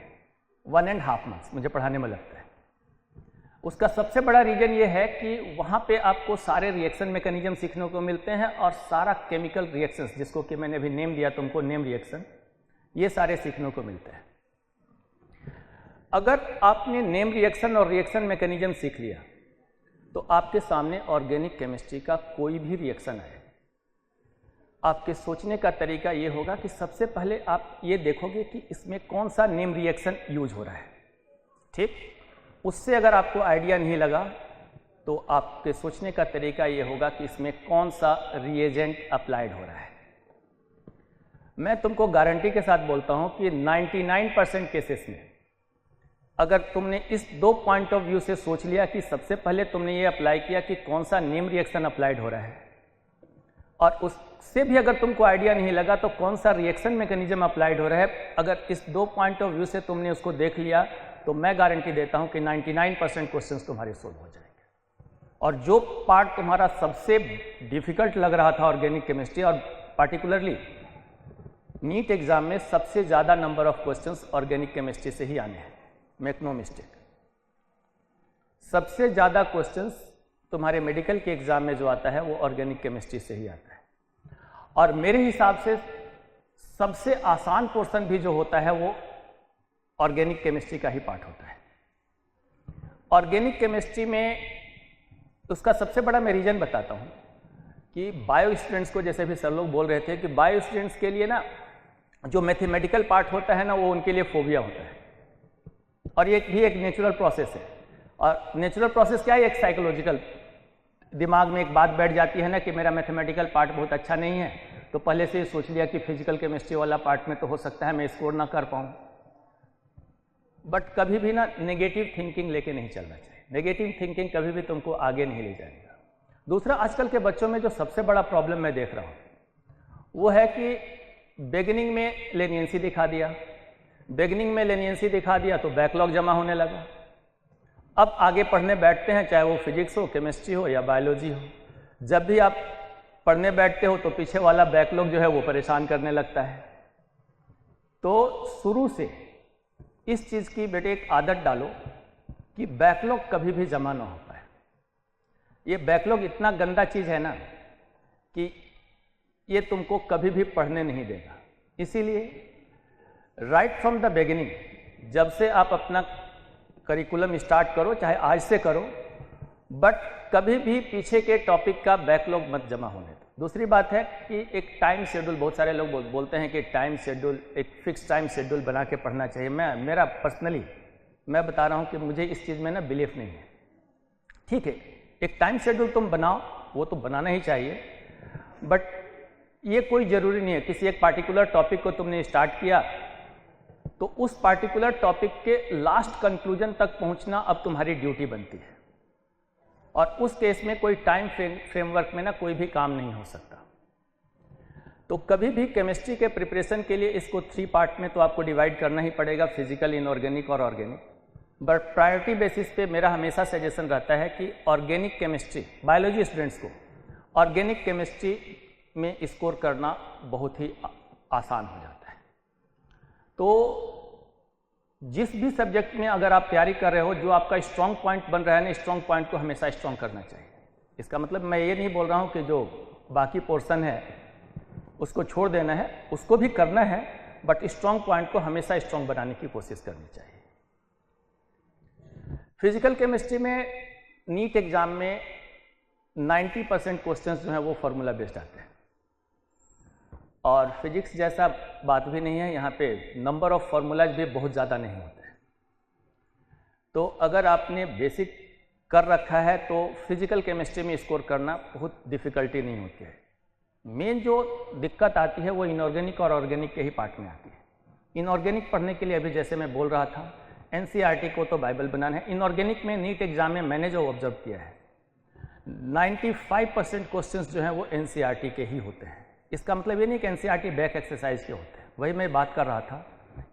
1.5 months मुझे पढ़ाने में लगता है। उसका सबसे बड़ा रीजन ये है कि वहाँ पे आपको सारे रिएक्शन मैकेनिज्म सीखने को मिलते हैं और सारा केमिकल रिएक्शंस, जिसको कि मैंने अभी नेम दिया तुमको, नेम रिएक्शन, ये सारे सीखने को मिलते हैं। अगर आपने नेम रिएक्शन और रिएक्शन मैकेनिज्म सीख लिया तो आपके सामने ऑर्गेनिक केमिस्ट्री का कोई भी रिएक्शन आए, आपके सोचने का तरीका ये होगा कि सबसे पहले आप ये देखोगे कि इसमें कौन सा नेम रिएक्शन यूज हो रहा है। ठीक, उससे अगर आपको आइडिया नहीं लगा तो आपके सोचने का तरीका ये होगा कि इसमें कौन सा रिएजेंट अप्लाइड हो रहा है। मैं तुमको गारंटी के साथ बोलता हूं कि 99% केसेस में अगर तुमने इस 2 पॉइंट ऑफ व्यू से सोच लिया कि सबसे पहले तुमने ये अप्लाई किया कि कौन सा नेम रिएक्शन अप्लाइड हो रहा है, और उससे भी अगर तुमको आइडिया नहीं लगा तो कौन सा रिएक्शन मैकेनिज्म अप्लाइड हो रहा है, अगर इस 2 पॉइंट ऑफ व्यू से तुमने उसको देख लिया तो मैं गारंटी देता हूं कि 99% क्वेश्चंस तुम्हारे सोल्व हो जाएंगे। और जो पार्ट तुम्हारा सबसे डिफिकल्ट लग रहा था ऑर्गेनिक केमिस्ट्री, और पार्टिकुलरली नीट एग्जाम में सबसे ज़्यादा number of questions organic chemistry से ही आने हैं, मेक नो मिस्टेक। सबसे ज़्यादा क्वेश्चंस तुम्हारे मेडिकल के एग्जाम में जो आता है वो ऑर्गेनिक केमिस्ट्री से ही आता है। और मेरे हिसाब से सबसे आसान पोर्शन भी जो होता है वो ऑर्गेनिक केमिस्ट्री का ही पार्ट होता है। ऑर्गेनिक केमिस्ट्री में उसका सबसे बड़ा मैं रीजन बताता हूँ कि बायो स्टूडेंट्स को, जैसे भी सर लोग बोल रहे थे कि बायो स्टूडेंट्स के लिए ना जो मैथमेटिकल पार्ट होता है ना वो उनके लिए फोबिया होता है, और ये भी एक नेचुरल प्रोसेस है। और नेचुरल प्रोसेस क्या है? एक साइकोलॉजिकल, दिमाग में एक बात बैठ जाती है ना कि मेरा मैथमेटिकल पार्ट बहुत अच्छा नहीं है, तो पहले से ही सोच लिया कि फिजिकल केमिस्ट्री वाला पार्ट में तो हो सकता है मैं स्कोर ना कर पाऊँ। बट कभी भी ना नेगेटिव थिंकिंग लेके नहीं चलना चाहिए। नेगेटिव थिंकिंग कभी भी तुमको आगे नहीं ले जाएगा। दूसरा, आजकल के बच्चों में जो सबसे बड़ा प्रॉब्लम मैं देख रहा हूँ वो है कि बिगिनिंग में लेनियंसी दिखा दिया, बिगिनिंग में लेनियंसी दिखा दिया तो बैकलॉग जमा होने लगा। अब आगे पढ़ने बैठते हैं, चाहे वो फिजिक्स हो, केमिस्ट्री हो या बायोलॉजी हो, जब भी आप पढ़ने बैठते हो तो पीछे वाला बैकलॉग जो है वो परेशान करने लगता है। तो शुरू से इस चीज़ की बेटे एक आदत डालो कि बैकलॉग कभी भी जमा ना हो पाए। ये बैकलॉग इतना गंदा चीज़ है ना कि ये तुमको कभी भी पढ़ने नहीं देगा। इसीलिए राइट फ्रॉम द बिगिनिंग, जब से आप अपना करिकुलम स्टार्ट करो, चाहे आज से करो, बट कभी भी पीछे के टॉपिक का बैकलॉग मत जमा होने दो। दूसरी बात है कि एक टाइम शेड्यूल, बहुत सारे लोग बोलते हैं कि टाइम शेड्यूल, एक फिक्स टाइम शेड्यूल बना के पढ़ना चाहिए। मेरा पर्सनली मैं बता रहा हूँ कि मुझे इस चीज़ में ना बिलीफ नहीं है। ठीक है, एक टाइम शेड्यूल तुम बनाओ, वो तो बनाना ही चाहिए, बट ये कोई ज़रूरी नहीं है। किसी एक पार्टिकुलर टॉपिक को तुमने स्टार्ट किया तो उस पार्टिकुलर टॉपिक के लास्ट कंक्लूजन तक पहुंचना अब तुम्हारी ड्यूटी बनती है, और उस केस में कोई टाइम फ्रेमवर्क में ना कोई भी काम नहीं हो सकता। तो कभी भी केमिस्ट्री के प्रिपरेशन के लिए इसको 3 पार्ट में तो आपको डिवाइड करना ही पड़ेगा, फिजिकल, इनऑर्गेनिक और ऑर्गेनिक। बट प्रायोरिटी बेसिस पे मेरा हमेशा सजेशन रहता है कि ऑर्गेनिक केमिस्ट्री, बायोलॉजी स्टूडेंट्स को ऑर्गेनिक केमिस्ट्री में स्कोर करना बहुत ही आसान हो जाता है। तो जिस भी सब्जेक्ट में अगर आप तैयारी कर रहे हो, जो आपका स्ट्रॉन्ग पॉइंट बन रहा है ना, स्ट्रॉन्ग पॉइंट को हमेशा स्ट्रॉन्ग करना चाहिए। इसका मतलब मैं ये नहीं बोल रहा हूँ कि जो बाकी पोर्शन है उसको छोड़ देना है, उसको भी करना है, बट स्ट्रॉन्ग पॉइंट को हमेशा स्ट्रॉन्ग बनाने की कोशिश करनी चाहिए। फिजिकल केमिस्ट्री में नीट एग्जाम में 90% क्वेश्चंस जो है वो फार्मूला बेस्ड आते हैं, और फिजिक्स जैसा बात भी नहीं है, यहाँ पे नंबर ऑफ फार्मूलाज भी बहुत ज़्यादा नहीं होते हैं। तो अगर आपने बेसिक कर रखा है तो फिजिकल केमिस्ट्री में स्कोर करना बहुत डिफ़िकल्टी नहीं होती है। मेन जो दिक्कत आती है वो इनऑर्गेनिक और ऑर्गेनिक के ही पार्ट में आती है। इनऑर्गेनिक पढ़ने के लिए अभी जैसे मैं बोल रहा था, एनसीईआरटी को तो बाइबल बनाना है। इनऑर्गेनिक में नीट एग्जाम में मैंने जो ऑब्जर्व किया है, 95% क्वेश्चंस जो हैं वो एनसीईआरटी के ही होते हैं। इसका मतलब ये नहीं कि एनसीईआरटी बैक एक्सरसाइज के होते हैं। वही मैं बात कर रहा था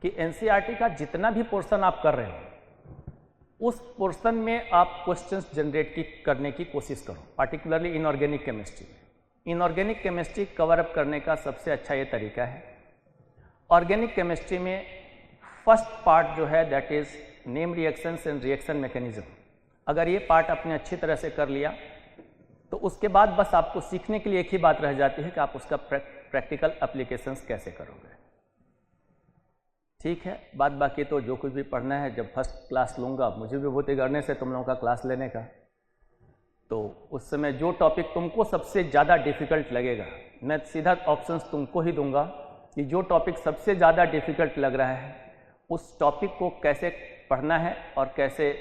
कि एनसीईआरटी का जितना भी पोर्शन आप कर रहे हो उस पोर्शन में आप क्वेश्चंस जनरेट करने की कोशिश करो, पार्टिकुलरली इनऑर्गेनिक केमिस्ट्री में। इनऑर्गेनिक केमिस्ट्री कवर अप करने का सबसे अच्छा ये तरीका है। ऑर्गेनिक केमिस्ट्री में फर्स्ट पार्ट जो है that is name reactions and reaction mechanism, अगर ये पार्ट आपने अच्छी तरह से कर लिया तो उसके बाद बस आपको सीखने के लिए एक ही बात रह जाती है कि आप उसका प्रैक्टिकल एप्लीकेशंस कैसे करोगे। ठीक है, बाद बाकी तो जो कुछ भी पढ़ना है, जब फर्स्ट क्लास लूँगा, मुझे भी बहुत करने से तुम लोगों का क्लास लेने का, तो उस समय जो टॉपिक तुमको सबसे ज़्यादा डिफ़िकल्ट लगेगा, मैं सीधा ऑप्शंस तुमको ही दूंगा कि जो टॉपिक सबसे ज़्यादा डिफ़िकल्ट लग रहा है उस टॉपिक को कैसे पढ़ना है और कैसे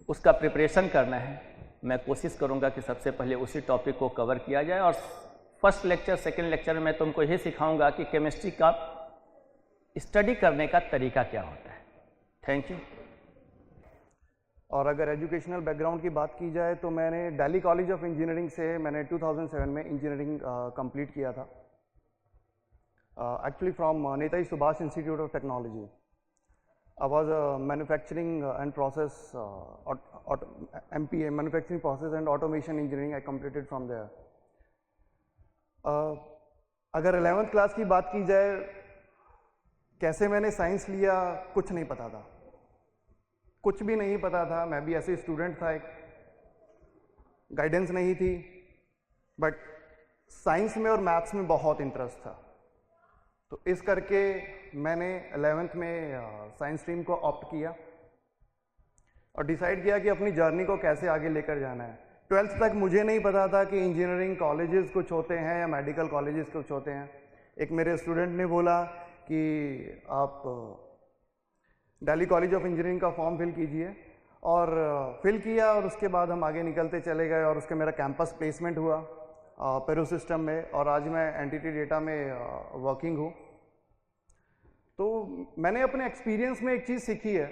उसका प्रिपरेशन करना है। मैं कोशिश करूंगा कि सबसे पहले उसी टॉपिक को कवर किया जाए, और फर्स्ट लेक्चर, सेकंड लेक्चर में मैं तुमको ये सिखाऊंगा कि केमिस्ट्री का स्टडी करने का तरीका क्या होता है। Thank you. और अगर एजुकेशनल बैकग्राउंड की बात की जाए तो मैंने दिल्ली कॉलेज ऑफ इंजीनियरिंग से मैंने 2007 में इंजीनियरिंग कंप्लीट किया था, actually from Netaji Subhash institute of technology. I was a manufacturing and process MPA, manufacturing process and automation engineering I completed from there. अगर 11th क्लास की बात की जाए, कैसे मैंने साइंस लिया कुछ नहीं पता था, कुछ भी नहीं पता था। मैं भी ऐसे स्टूडेंट था, एक गाइडेंस नहीं थी, बट साइंस में और मैथ्स में बहुत इंटरेस्ट था। तो इस करके मैंने 11th में साइंस स्ट्रीम को ऑप्ट किया और डिसाइड किया कि अपनी जर्नी को कैसे आगे लेकर जाना है। 12th तक मुझे नहीं पता था कि इंजीनियरिंग कॉलेजेस कुछ होते हैं या मेडिकल कॉलेजेस कुछ होते हैं। एक मेरे स्टूडेंट ने बोला कि आप दिल्ली कॉलेज ऑफ इंजीनियरिंग का फॉर्म फिल कीजिए, और फिल किया और उसके बाद हम आगे निकलते चले गए और उसके मेरा कैंपस प्लेसमेंट हुआ पेरू सिस्टम में, और आज मैं एंटिटी डेटा में वर्किंग हूँ। तो मैंने अपने एक्सपीरियंस में एक चीज़ सीखी है,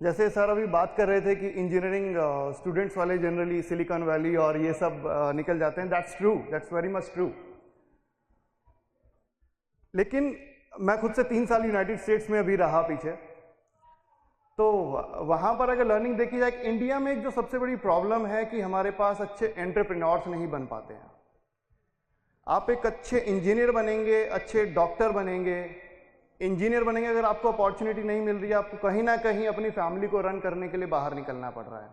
जैसे सर अभी बात कर रहे थे कि इंजीनियरिंग स्टूडेंट्स वाले जनरली सिलिकॉन वैली और ये सब निकल जाते हैं। That's true, that's very much true. लेकिन मैं खुद से 3 साल यूनाइटेड स्टेट्स में अभी रहा पीछे, तो वहाँ पर अगर लर्निंग देखी जाए, इंडिया में एक जो सबसे बड़ी प्रॉब्लम है कि हमारे पास अच्छे एंटरप्रेन्योर्स नहीं बन पाते हैं। आप एक अच्छे इंजीनियर बनेंगे, अच्छे डॉक्टर बनेंगे, इंजीनियर बनेंगे, अगर आपको अपॉर्चुनिटी नहीं मिल रही है, आपको कहीं ना कहीं अपनी फैमिली को रन करने के लिए बाहर निकलना पड़ रहा है।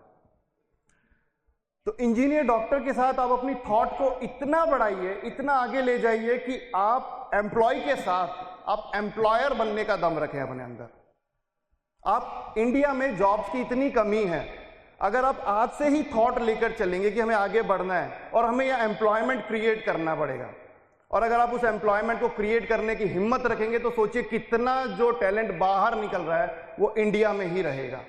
तो इंजीनियर डॉक्टर के साथ आप अपनी थॉट को इतना बढ़ाइए, इतना आगे ले जाइए कि आप एम्प्लॉय के साथ आप एम्प्लॉयर बनने का दम रखें अपने अंदर। आप इंडिया में जॉब्स की इतनी कमी है, अगर आप आज से ही थॉट लेकर चलेंगे कि हमें आगे बढ़ना है और हमें यह एम्प्लॉयमेंट क्रिएट करना पड़ेगा, और अगर आप उस एम्प्लॉयमेंट को क्रिएट करने की हिम्मत रखेंगे तो सोचिए कितना जो टैलेंट बाहर निकल रहा है वो इंडिया में ही रहेगा,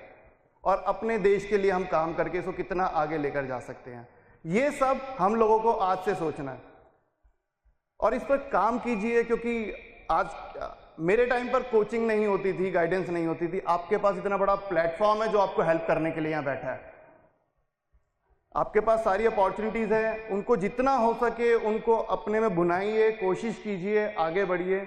और अपने देश के लिए हम काम करके इसको कितना आगे लेकर जा सकते हैं। ये सब हम लोगों को आज से सोचना है और इस पर काम कीजिए, क्योंकि आज मेरे टाइम पर कोचिंग नहीं होती थी, गाइडेंस नहीं होती थी। आपके पास इतना बड़ा प्लेटफॉर्म है जो आपको हेल्प करने के लिए यहाँ बैठा है। आपके पास सारी अपॉर्चुनिटीज हैं, उनको जितना हो सके उनको अपने में बुनाइए, कोशिश कीजिए, आगे बढ़िए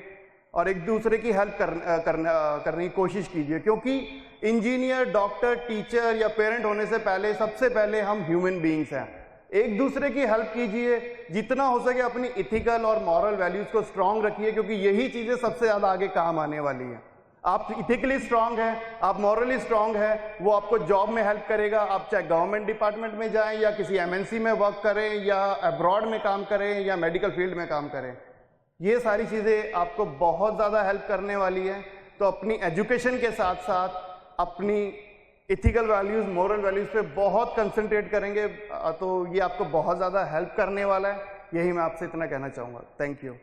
और एक दूसरे की हेल्प करने की कोशिश कीजिए, क्योंकि इंजीनियर, डॉक्टर, टीचर या पेरेंट होने से पहले सबसे पहले हम ह्यूमन बीइंग्स हैं। एक दूसरे की हेल्प कीजिए, जितना हो सके अपनी इथिकल और मॉरल वैल्यूज को स्ट्रांग रखिए, क्योंकि यही चीजें सबसे ज्यादा आगे काम आने वाली हैं। आप इथिकली स्ट्रांग हैं, आप मॉरली स्ट्रांग हैं, वो आपको जॉब में हेल्प करेगा। आप चाहे गवर्नमेंट डिपार्टमेंट में जाएं या किसी एमएनसी में वर्क करें या अब्रॉड में काम करें या मेडिकल फील्ड में काम करें, ये सारी चीजें आपको बहुत ज्यादा हेल्प करने वाली है। तो अपनी एजुकेशन के साथ साथ अपनी इथिकल वैल्यूज, मॉरल वैल्यूज पे बहुत कंसंट्रेट करेंगे तो ये आपको बहुत ज़्यादा हेल्प करने वाला है। यही मैं आपसे इतना कहना चाहूँगा। Thank you.